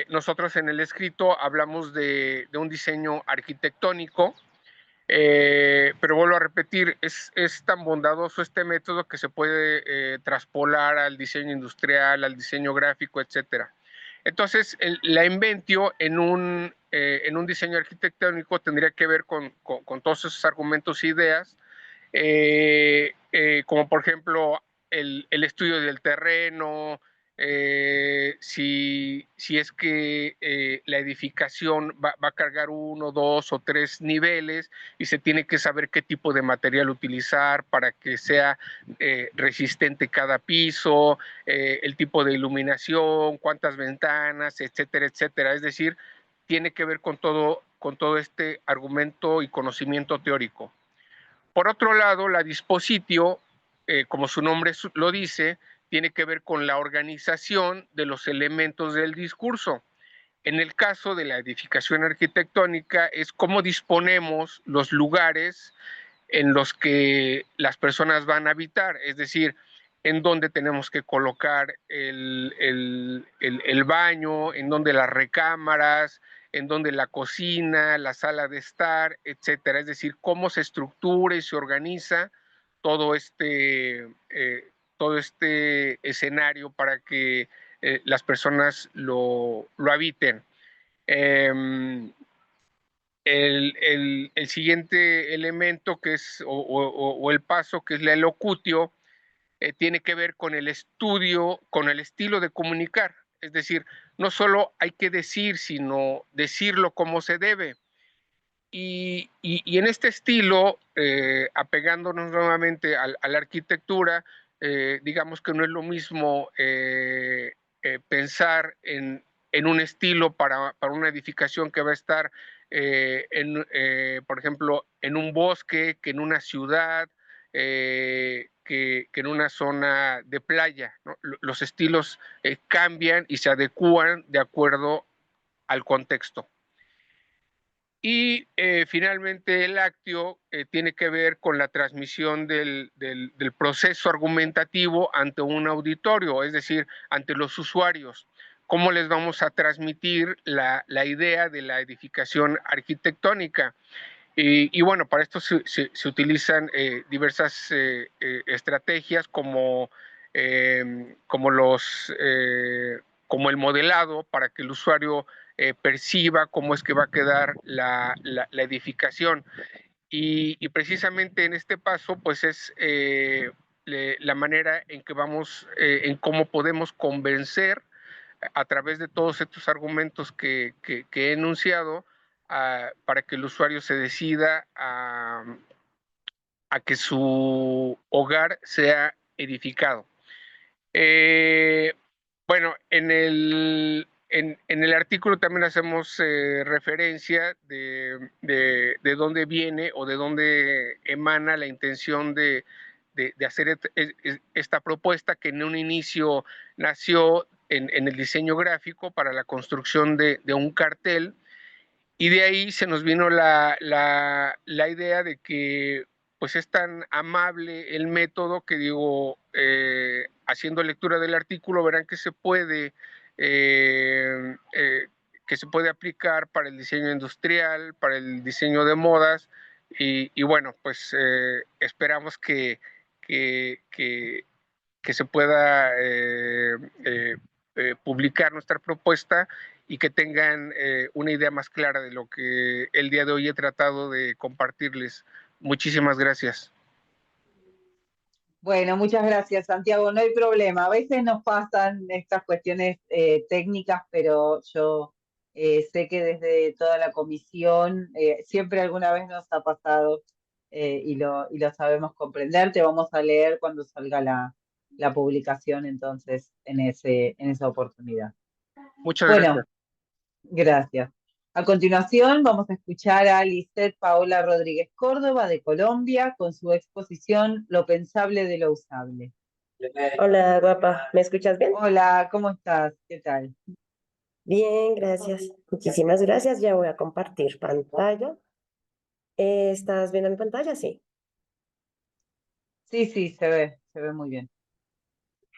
nosotros en el escrito hablamos de un diseño arquitectónico Pero vuelvo a repetir, es tan bondadoso este método que se puede traspolar al diseño industrial, al diseño gráfico, etcétera. Entonces, la Inventio en un diseño arquitectónico tendría que ver con todos esos argumentos e ideas, como por ejemplo el estudio del terreno, si es que la edificación va a cargar 1, 2 o 3 niveles y se tiene que saber qué tipo de material utilizar para que sea resistente cada piso, el tipo de iluminación, cuántas ventanas, etcétera, etcétera. Es decir, tiene que ver con todo este argumento y conocimiento teórico. Por otro lado, la dispositio, como su nombre lo dice, tiene que ver con la organización de los elementos del discurso. En el caso de la edificación arquitectónica es cómo disponemos los lugares en los que las personas van a habitar, es decir, en dónde tenemos que colocar el baño, en dónde las recámaras, en dónde la cocina, la sala de estar, etcétera. Es decir, cómo se estructura y se organiza todo este escenario para que las personas lo habiten. El siguiente elemento que es, o el paso que es la elocutio, tiene que ver con el estudio, con el estilo de comunicar. Es decir, no solo hay que decir, sino decirlo como se debe. Y en este estilo, apegándonos nuevamente a la arquitectura, digamos que no es lo mismo pensar en un estilo para una edificación que va a estar, por ejemplo, en un bosque, que en una ciudad, que en una zona de playa, ¿no? Los estilos cambian y se adecúan de acuerdo al contexto. Y finalmente el actio tiene que ver con la transmisión del proceso argumentativo ante un auditorio, es decir, ante los usuarios. ¿Cómo les vamos a transmitir la idea de la edificación arquitectónica? Y bueno, para esto se utilizan diversas estrategias como el modelado para que el usuario perciba cómo es que va a quedar la edificación. Y precisamente en este paso, pues es la manera en que vamos, en cómo podemos convencer a través de todos estos argumentos que he enunciado, para que el usuario se decida a que su hogar sea edificado. Bueno, en el artículo también hacemos referencia de dónde viene o de dónde emana la intención de hacer esta propuesta, que en un inicio nació en el diseño gráfico para la construcción de un cartel, y de ahí se nos vino la idea de que pues es tan amable el método que digo, haciendo lectura del artículo verán que se puede aplicar para el diseño industrial, para el diseño de modas, y bueno, pues esperamos que se pueda publicar nuestra propuesta y que tengan una idea más clara de lo que el día de hoy he tratado de compartirles. Muchísimas gracias. Bueno, muchas gracias, Santiago. No hay problema. A veces nos pasan estas cuestiones técnicas, pero yo sé que desde toda la comisión siempre alguna vez nos ha pasado y lo sabemos comprender. Te vamos a leer cuando salga la publicación, entonces, en esa oportunidad. Muchas Bueno, gracias. Gracias. A continuación vamos a escuchar a Lisette Paola Rodríguez Córdoba de Colombia con su exposición Lo pensable de lo usable. Hola, guapa, ¿me escuchas bien? Hola, ¿cómo estás? ¿Qué tal? Bien, gracias. Muchísimas gracias. Ya voy a compartir pantalla. ¿Estás viendo mi pantalla? Sí. Sí, se ve muy bien.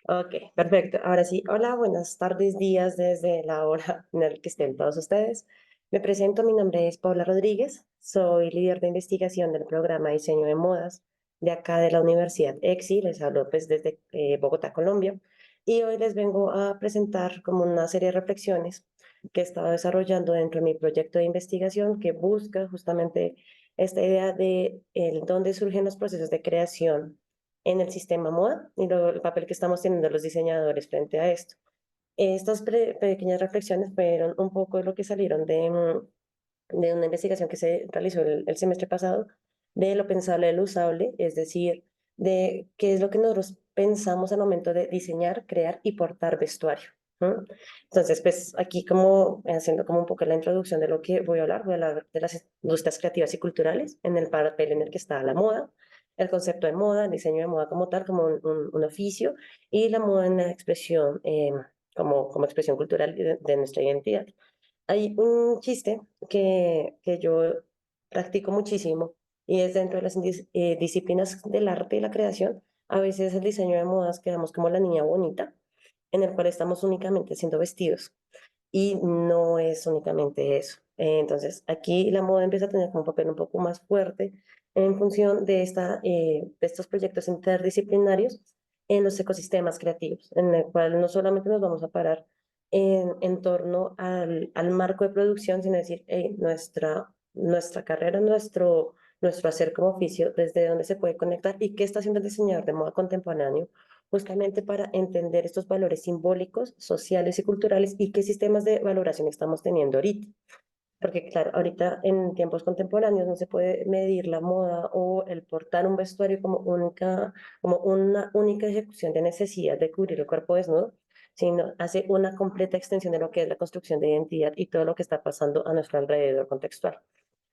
Ok, perfecto. Ahora sí, hola, buenas tardes, días desde la hora en la que estén todos ustedes. Me presento, mi nombre es Paula Rodríguez, soy líder de investigación del programa Diseño de Modas de acá de la Universidad EXI, les hablo pues desde Bogotá, Colombia, y hoy les vengo a presentar como una serie de reflexiones que he estado desarrollando dentro de mi proyecto de investigación que busca justamente esta idea de dónde surgen los procesos de creación en el sistema moda y luego el papel que estamos teniendo los diseñadores frente a esto. Estas pequeñas reflexiones fueron un poco de lo que salieron de una investigación que se realizó el semestre pasado de lo pensable y lo usable, es decir, de qué es lo que nosotros pensamos al momento de diseñar, crear y portar vestuario. ¿No? Entonces, pues aquí como haciendo como un poco la introducción de lo que voy a hablar de las industrias creativas y culturales en el papel en el que está la moda, el concepto de moda, el diseño de moda como tal, como un oficio, y la moda en la expresión, como expresión cultural de nuestra identidad. Hay un chiste que yo practico muchísimo y es dentro de las disciplinas del arte y la creación. A veces el diseño de modas quedamos como la niña bonita, en el cual estamos únicamente haciendo vestidos y no es únicamente eso. Entonces, aquí la moda empieza a tener como un papel un poco más fuerte en función de estos proyectos interdisciplinarios en los ecosistemas creativos, en el cual no solamente nos vamos a parar en torno al marco de producción, sino decir, hey, nuestra carrera, nuestro hacer como oficio, desde dónde se puede conectar y qué está haciendo el diseñador de moda contemporáneo justamente para entender estos valores simbólicos, sociales y culturales y qué sistemas de valoración estamos teniendo ahorita. Porque claro, ahorita en tiempos contemporáneos no se puede medir la moda o el portar un vestuario como una única ejecución de necesidad de cubrir el cuerpo desnudo, sino hace una completa extensión de lo que es la construcción de identidad y todo lo que está pasando a nuestro alrededor contextual.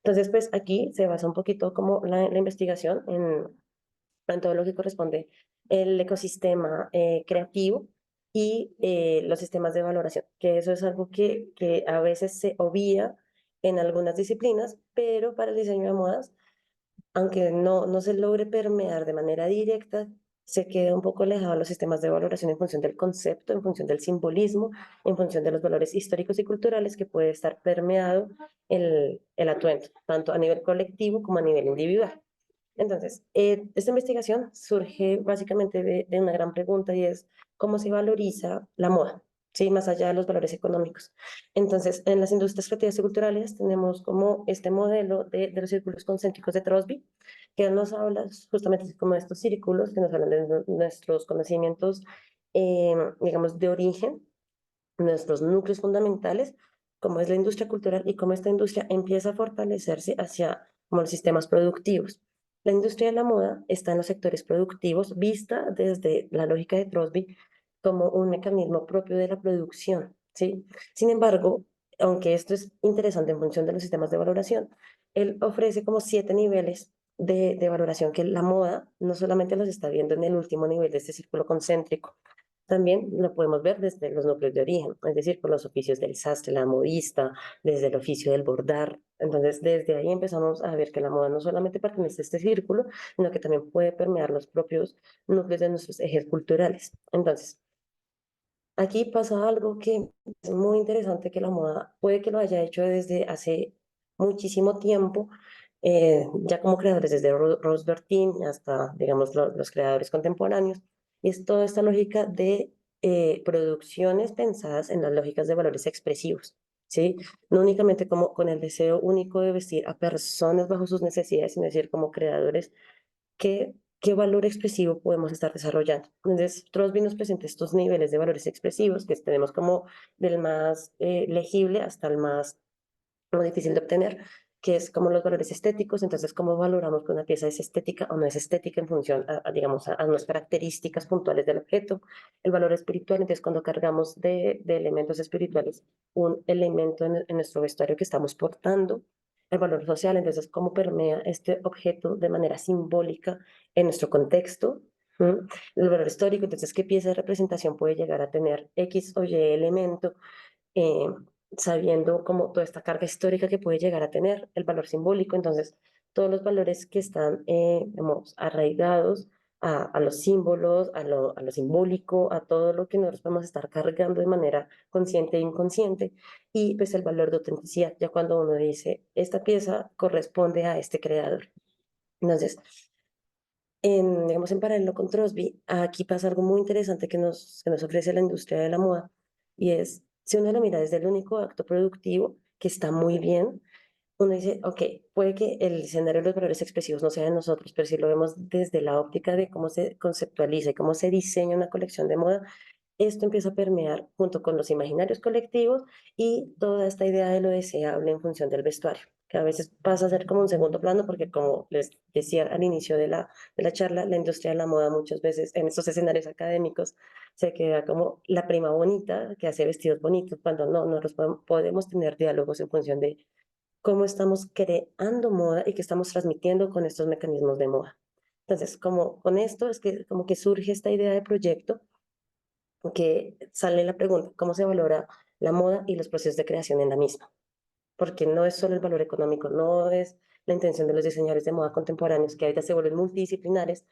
Entonces, pues aquí se basa un poquito como la investigación en todo lo que corresponde el ecosistema creativo y los sistemas de valoración, que eso es algo que a veces se obvia en algunas disciplinas, pero para el diseño de modas, aunque no se logre permear de manera directa, se queda un poco alejado de los sistemas de valoración en función del concepto, en función del simbolismo, en función de los valores históricos y culturales que puede estar permeado el atuendo, tanto a nivel colectivo como a nivel individual. Entonces, esta investigación surge básicamente de una gran pregunta y es cómo se valoriza la moda, ¿sí? Más allá de los valores económicos. Entonces, en las industrias creativas y culturales tenemos como este modelo de los círculos concéntricos de Crosby, que nos habla justamente como de estos círculos que nos hablan de nuestros conocimientos, digamos, de origen, nuestros núcleos fundamentales, cómo es la industria cultural y cómo esta industria empieza a fortalecerse hacia como los sistemas productivos. La industria de la moda está en los sectores productivos, vista desde la lógica de Crosby como un mecanismo propio de la producción, ¿sí? Sin embargo, aunque esto es interesante en función de los sistemas de valoración, él ofrece como 7 niveles de valoración que la moda no solamente los está viendo en el último nivel de este círculo concéntrico, también lo podemos ver desde los núcleos de origen, es decir, por los oficios del sastre, la modista, desde el oficio del bordar. Entonces, desde ahí empezamos a ver que la moda no solamente pertenece a este círculo, sino que también puede permear los propios núcleos de nuestros ejes culturales. Entonces, aquí pasa algo que es muy interesante, que la moda puede que lo haya hecho desde hace muchísimo tiempo, ya como creadores, desde Rose Bertin hasta, digamos, los creadores contemporáneos, y es toda esta lógica de producciones pensadas en las lógicas de valores expresivos, ¿sí? No únicamente como con el deseo único de vestir a personas bajo sus necesidades, sino decir como creadores qué valor expresivo podemos estar desarrollando. Entonces, Crosby nos presenta estos niveles de valores expresivos que tenemos como del más legible hasta el más difícil de obtener, que es como los valores estéticos. Entonces, cómo valoramos que una pieza es estética o no es estética en función digamos, a unas características puntuales del objeto. El valor espiritual, entonces, cuando cargamos de elementos espirituales un elemento en nuestro vestuario que estamos portando. El valor social, entonces, cómo permea este objeto de manera simbólica en nuestro contexto. ¿Mm? El valor histórico, entonces, qué pieza de representación puede llegar a tener X o Y elemento, eh, sabiendo como toda esta carga histórica que puede llegar a tener, el valor simbólico, entonces, todos los valores que están digamos, arraigados a los símbolos, a lo simbólico, a todo lo que nosotros podemos estar cargando de manera consciente e inconsciente, y pues el valor de autenticidad, ya cuando uno dice, esta pieza corresponde a este creador. Entonces, digamos, en paralelo con Trosby, aquí pasa algo muy interesante que nos ofrece la industria de la moda, y es, si uno lo mira desde el único acto productivo, que está muy bien, uno dice, ok, puede que el escenario de los valores expresivos no sea de nosotros, pero si lo vemos desde la óptica de cómo se conceptualiza y cómo se diseña una colección de moda, esto empieza a permear junto con los imaginarios colectivos y toda esta idea de lo deseable en función del vestuario, que a veces pasa a ser como un segundo plano, porque como les decía al inicio de la charla, la industria de la moda muchas veces en estos escenarios académicos se queda como la prima bonita que hace vestidos bonitos, cuando no, nosotros podemos tener diálogos en función de cómo estamos creando moda y qué estamos transmitiendo con estos mecanismos de moda. Entonces, como con esto es que como que surge esta idea de proyecto, que sale la pregunta, ¿cómo se valora la moda y los procesos de creación en la misma? Porque no es solo el valor económico, no es la intención de los diseñadores de moda contemporáneos, que ahorita se vuelven multidisciplinares,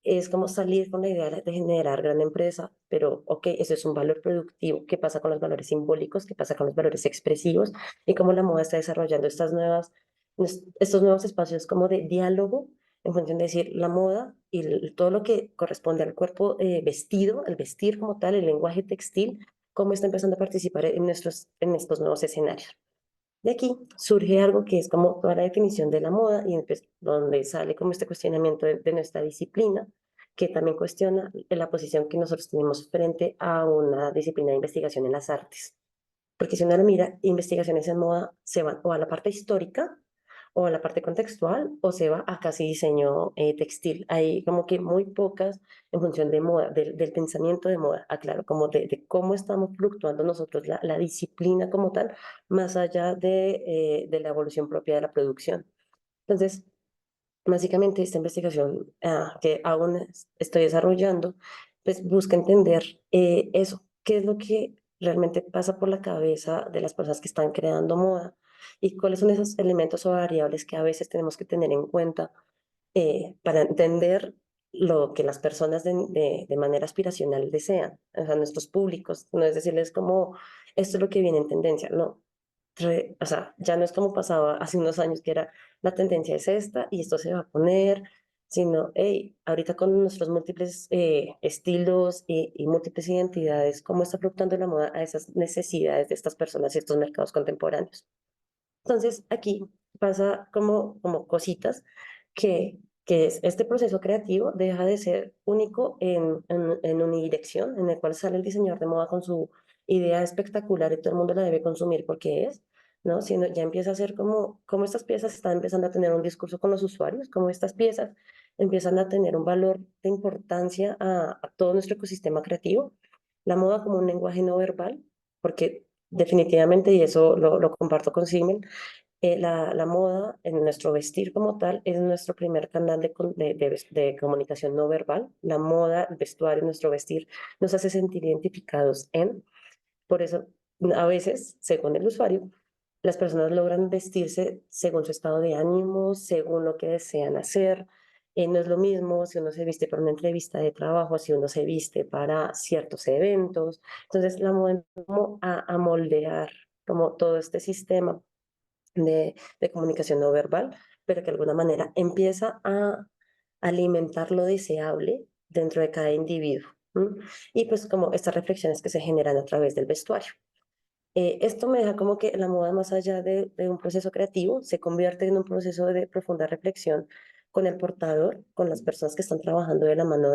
es como salir con la idea de generar gran empresa, pero ok, eso es un valor productivo. ¿Qué pasa con los valores simbólicos? ¿Qué pasa con los valores expresivos? Y cómo la moda está desarrollando estos nuevos espacios como de diálogo en función de decir la moda y todo lo que corresponde al cuerpo vestido, el vestir como tal, el lenguaje textil, cómo está empezando a participar en estos nuevos escenarios. De aquí surge algo que es como toda la definición de la moda y pues, donde sale como este cuestionamiento de nuestra disciplina, que también cuestiona la posición que nosotros tenemos frente a una disciplina de investigación en las artes. Porque si uno lo mira, investigaciones en moda se van o a la parte histórica o a la parte contextual o se va a casi diseño textil. Hay como que muy pocas en función de moda, del pensamiento de moda, aclaro, como de cómo estamos fluctuando nosotros la disciplina como tal, más allá de la evolución propia de la producción. Entonces, básicamente esta investigación que aún estoy desarrollando, pues busca entender eso, qué es lo que realmente pasa por la cabeza de las personas que están creando moda y cuáles son esos elementos o variables que a veces tenemos que tener en cuenta para entender lo que las personas de manera aspiracional desean, o sea, nuestros públicos, no es decirles como, esto es lo que viene en tendencia, no, o sea, ya no es como pasaba hace unos años que era la tendencia es esta y esto se va a poner, sino, hey, ahorita con nuestros múltiples estilos y múltiples identidades, ¿cómo está fluctuando la moda a esas necesidades de estas personas y estos mercados contemporáneos? Entonces, aquí pasa como cositas que es este proceso creativo deja de ser único en unidirección, en el cual sale el diseñador de moda con su idea espectacular y todo el mundo la debe consumir porque es, ¿no? Sino ya empieza a ser como estas piezas están empezando a tener un discurso con los usuarios, como estas piezas empiezan a tener un valor de importancia a todo nuestro ecosistema creativo. La moda como un lenguaje no verbal, porque definitivamente, y eso lo comparto con Siemens, la moda en nuestro vestir como tal es nuestro primer canal de comunicación no verbal. La moda, el vestuario, nuestro vestir nos hace sentir identificados por eso a veces, según el usuario, las personas logran vestirse según su estado de ánimo, según lo que desean hacer. No es lo mismo si uno se viste para una entrevista de trabajo, si uno se viste para ciertos eventos. Entonces, la moda empieza como a moldear como todo este sistema de comunicación no verbal, pero que de alguna manera empieza a alimentar lo deseable dentro de cada individuo. ¿M? Y pues como estas reflexiones que se generan a través del vestuario. Esto me deja como que la moda, más allá de un proceso creativo, se convierte en un proceso de profunda reflexión con el portador, con las personas que están trabajando de la mano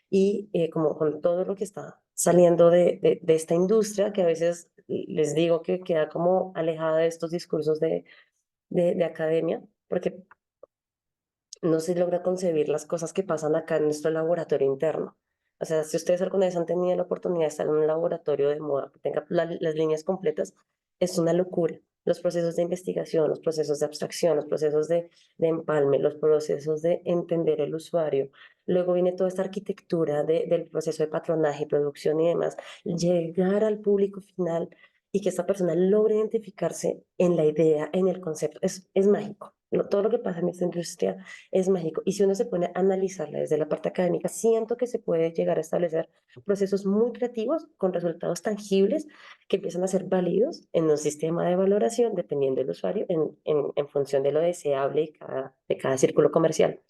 y como con todo lo que está saliendo de esta industria, que a veces les digo que queda como alejada de estos discursos de academia, porque no se logra concebir las cosas que pasan acá en nuestro laboratorio interno. O sea, si ustedes alguna vez han tenido la oportunidad de estar en un laboratorio de moda que tenga las líneas completas, es una locura. Los procesos de investigación, los procesos de abstracción, los procesos de empalme, los procesos de entender el usuario. Luego viene toda esta arquitectura del proceso de patronaje, producción y demás. Llegar al público final y que esta persona logre identificarse en la idea, en el concepto, es mágico. todo lo que pasa en esta industria es mágico. Y si uno se pone a analizarla desde la parte académica, siento que se puede llegar a establecer procesos muy creativos con resultados tangibles que empiezan a ser válidos en un sistema de valoración dependiendo del usuario en función de lo deseable de cada círculo comercial.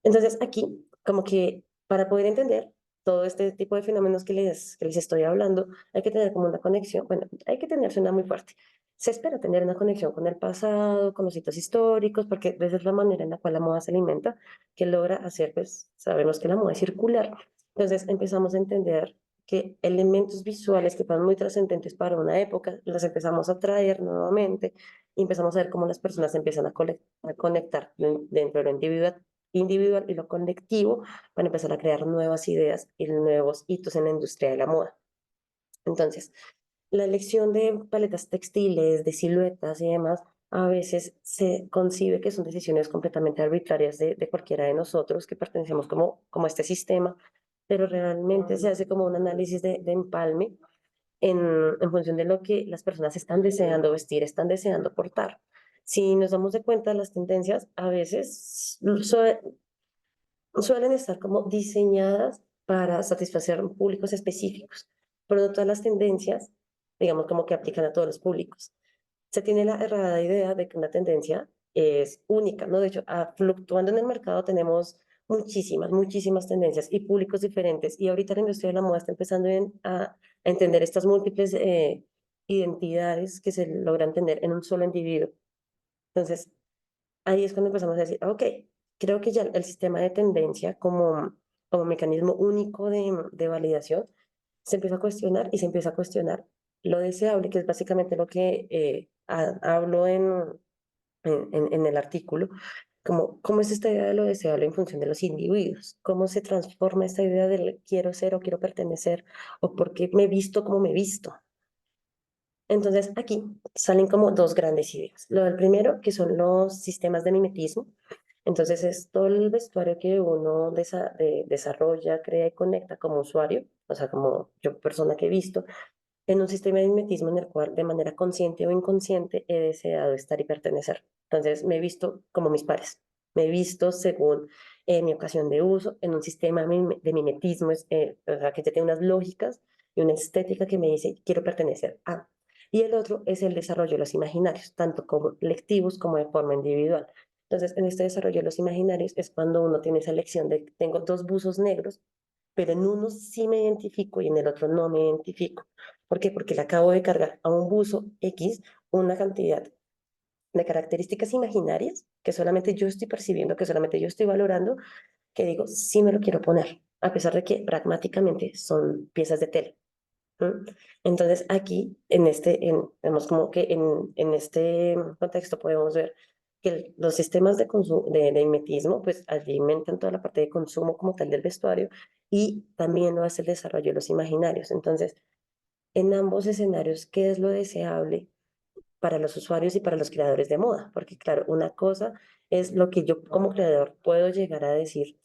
Entonces, aquí, como que para poder entender todo este tipo de fenómenos que les estoy hablando, hay que tener como una conexión, bueno, hay que tener una muy fuerte. Se espera tener una conexión con el pasado, con los hitos históricos, porque esa es la manera en la cual la moda se alimenta, que logra hacer, pues, sabemos que la moda es circular. Entonces, empezamos a entender que elementos visuales que fueron muy trascendentes para una época, los empezamos a traer nuevamente y empezamos a ver cómo las personas empiezan a conectar dentro de lo individual y lo colectivo para empezar a crear nuevas ideas y nuevos hitos en la industria de la moda. Entonces, la elección de paletas textiles, de siluetas y demás, a veces se concibe que son decisiones completamente arbitrarias de cualquiera de nosotros que pertenecemos como a este sistema, pero realmente se hace como un análisis de empalme en función de lo que las personas están deseando vestir, están deseando portar. Si nos damos de cuenta, las tendencias a veces suelen estar como diseñadas para satisfacer públicos específicos, pero no todas las tendencias, digamos, como que aplican a todos los públicos. Se tiene la errada idea de que una tendencia es única, ¿no? De hecho, fluctuando en el mercado tenemos muchísimas tendencias y públicos diferentes, y ahorita la industria de la moda está empezando a entender estas múltiples identidades que se logran tener en un solo individuo. Entonces, ahí es cuando empezamos a decir, ok, creo que ya el sistema de tendencia como mecanismo único de validación se empieza a cuestionar y se empieza a cuestionar lo deseable, que es básicamente lo que hablo en el artículo, como cómo es esta idea de lo deseable en función de los individuos, cómo se transforma esta idea del quiero ser o quiero pertenecer, o por qué me visto como me visto. Entonces, aquí salen como dos grandes ideas. Lo del primero, que son los sistemas de mimetismo. Entonces, es todo el vestuario que uno desarrolla, crea y conecta como usuario, o sea, como yo persona que he visto, en un sistema de mimetismo en el cual de manera consciente o inconsciente he deseado estar y pertenecer. Entonces, me he visto como mis pares, me he visto según mi ocasión de uso, en un sistema de mimetismo, o sea, que ya tiene unas lógicas y una estética que me dice, quiero pertenecer a. Y el otro es el desarrollo de los imaginarios, tanto como colectivos como de forma individual. Entonces, en este desarrollo de los imaginarios es cuando uno tiene esa elección de, tengo dos buzos negros, pero en uno sí me identifico y en el otro no me identifico. ¿Por qué? Porque le acabo de cargar a un buzo X una cantidad de características imaginarias que solamente yo estoy percibiendo, que solamente yo estoy valorando, que digo, sí me lo quiero poner, a pesar de que pragmáticamente son piezas de tela. Entonces aquí, vemos como que en este contexto podemos ver que los sistemas de mimetismo pues alimentan toda la parte de consumo como tal del vestuario y también lo hace el desarrollo de los imaginarios. Entonces, en ambos escenarios, ¿qué es lo deseable para los usuarios y para los creadores de moda? Porque claro, una cosa es lo que yo como creador puedo llegar a decir,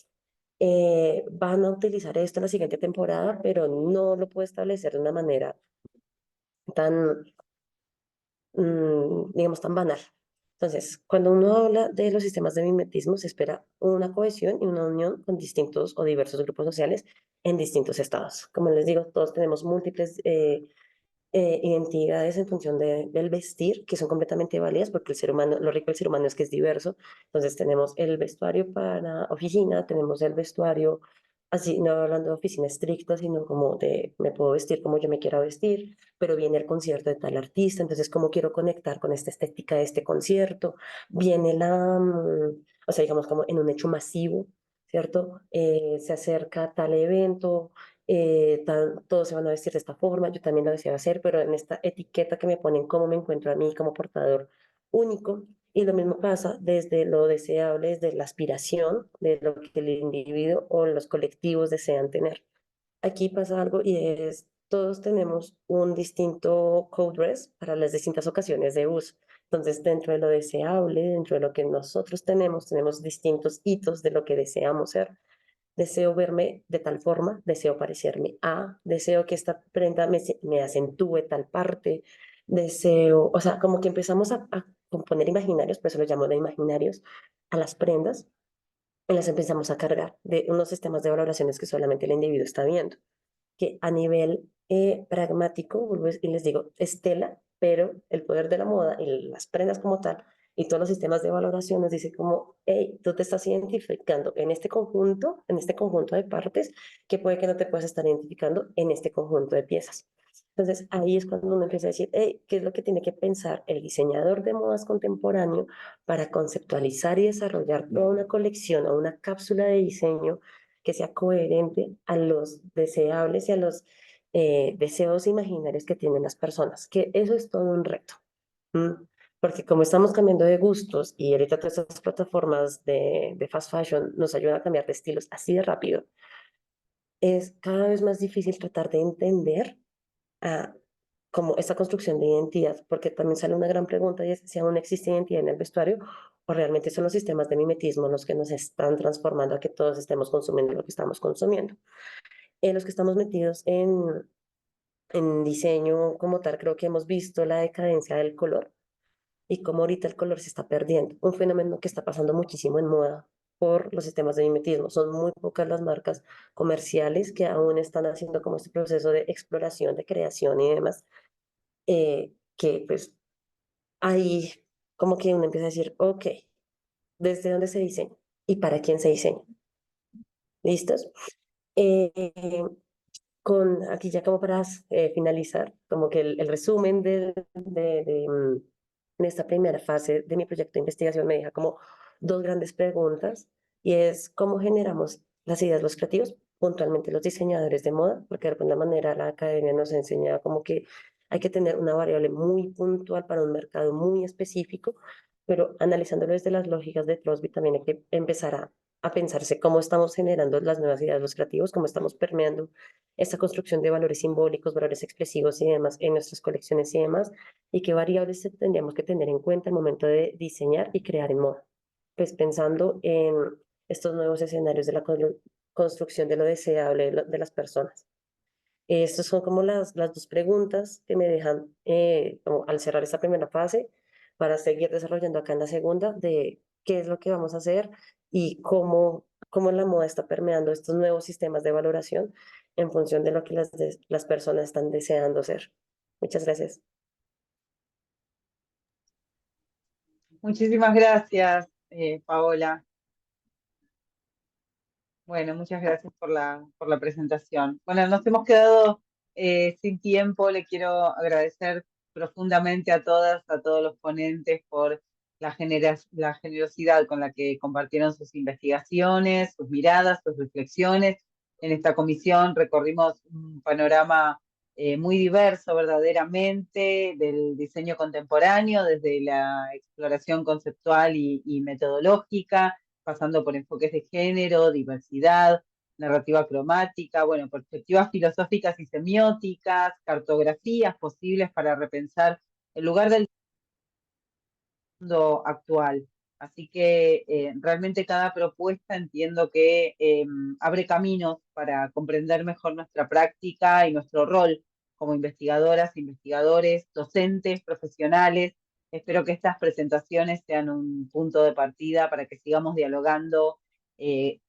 van a utilizar esto en la siguiente temporada, pero no lo puedo establecer de una manera tan, digamos, tan banal. Entonces, cuando uno habla de los sistemas de mimetismo, se espera una cohesión y una unión con distintos o diversos grupos sociales en distintos estados. Como les digo, todos tenemos múltiples identidades en función del vestir, que son completamente válidas, porque el ser humano, lo rico del ser humano es que es diverso. Entonces tenemos el vestuario para oficina, tenemos el vestuario, así, no hablando de oficina estricta, sino como de, me puedo vestir como yo me quiera vestir, pero viene el concierto de tal artista, entonces cómo quiero conectar con esta estética de este concierto, viene o sea, digamos como en un hecho masivo, ¿cierto? Se acerca tal evento, todos se van a vestir de esta forma, yo también lo deseo hacer, pero en esta etiqueta que me ponen cómo me encuentro a mí como portador único. Y lo mismo pasa desde lo deseable, desde la aspiración de lo que el individuo o los colectivos desean tener. Aquí pasa algo y es, todos tenemos un distinto code dress para las distintas ocasiones de uso. Entonces, dentro de lo deseable, dentro de lo que nosotros tenemos distintos hitos de lo que deseamos ser. Deseo verme de tal forma, deseo parecerme a, deseo que esta prenda me acentúe tal parte, deseo, o sea, como que empezamos a componer imaginarios, por eso lo llamo de imaginarios, a las prendas y las empezamos a cargar de unos sistemas de valoraciones que solamente el individuo está viendo, que a nivel pragmático, vuelvo y les digo, es tela, pero el poder de la moda y las prendas como tal y todos los sistemas de valoración nos dice como, hey, tú te estás identificando en este conjunto de partes que puede que no te puedas estar identificando en este conjunto de piezas. Entonces ahí es cuando uno empieza a decir, hey, ¿qué es lo que tiene que pensar el diseñador de modas contemporáneo para conceptualizar y desarrollar toda una colección o una cápsula de diseño que sea coherente a los deseables y a los deseos imaginarios que tienen las personas? Que eso es todo un reto. Porque como estamos cambiando de gustos y ahorita todas estas plataformas de fast fashion nos ayudan a cambiar de estilos así de rápido, es cada vez más difícil tratar de entender como esta construcción de identidad, porque también sale una gran pregunta y es si aún existe identidad en el vestuario o realmente son los sistemas de mimetismo los que nos están transformando a que todos estemos consumiendo lo que estamos consumiendo. Los que estamos metidos en diseño como tal, creo que hemos visto la decadencia del color y cómo ahorita el color se está perdiendo. Un fenómeno que está pasando muchísimo en moda por los sistemas de mimetismo. Son muy pocas las marcas comerciales que aún están haciendo como este proceso de exploración, de creación y demás, que pues ahí como que uno empieza a decir, ok, ¿desde dónde se diseña? ¿Y para quién se diseña? ¿Listos? Aquí ya como para finalizar, como que el resumen de esta primera fase de mi proyecto de investigación me deja como dos grandes preguntas y es cómo generamos las ideas los creativos, puntualmente los diseñadores de moda, porque de alguna manera la academia nos enseña como que hay que tener una variable muy puntual para un mercado muy específico, pero analizándolo desde las lógicas de Crosby también hay que empezar a pensarse cómo estamos generando las nuevas ideas los creativos, cómo estamos permeando esta construcción de valores simbólicos, valores expresivos y demás en nuestras colecciones y demás, y qué variables tendríamos que tener en cuenta al momento de diseñar y crear en moda. Pues pensando en estos nuevos escenarios de la construcción de lo deseable de las personas. Estas son como las dos preguntas que me dejan como al cerrar esta primera fase para seguir desarrollando acá en la segunda de qué es lo que vamos a hacer y cómo la moda está permeando estos nuevos sistemas de valoración en función de lo que las personas están deseando ser. Muchas gracias. Muchísimas gracias, Paola. Bueno, muchas gracias por la presentación. Bueno, nos hemos quedado sin tiempo. Le quiero agradecer profundamente a todas, a todos los ponentes por la generosidad con la que compartieron sus investigaciones, sus miradas, sus reflexiones. En esta comisión recorrimos un panorama muy diverso verdaderamente del diseño contemporáneo, desde la exploración conceptual y metodológica, pasando por enfoques de género, diversidad, narrativa cromática, bueno, perspectivas filosóficas y semióticas, cartografías posibles para repensar el lugar del mundo actual. Así que realmente cada propuesta entiendo que abre caminos para comprender mejor nuestra práctica y nuestro rol como investigadoras, investigadores, docentes, profesionales. Espero que estas presentaciones sean un punto de partida para que sigamos dialogando,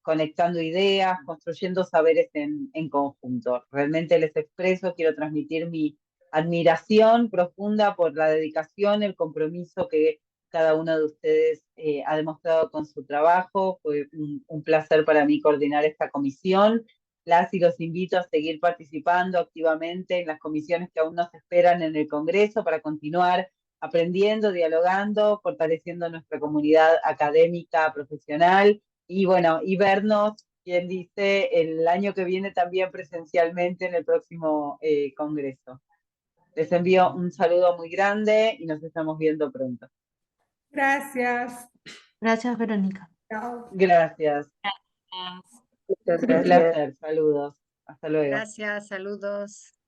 conectando ideas, construyendo saberes en conjunto. Realmente les expreso, quiero transmitir mi admiración profunda por la dedicación, el compromiso que cada uno de ustedes ha demostrado con su trabajo. Fue un placer para mí coordinar esta comisión. Las y los invito a seguir participando activamente en las comisiones que aún nos esperan en el Congreso para continuar aprendiendo, dialogando, fortaleciendo nuestra comunidad académica, profesional y bueno, y vernos, quien dice, el año que viene también presencialmente en el próximo Congreso. Les envío un saludo muy grande y nos estamos viendo pronto. Gracias. Gracias, Verónica. Chao. Gracias. Muchas Un gracias. placer. Saludos. Hasta luego. Gracias, saludos.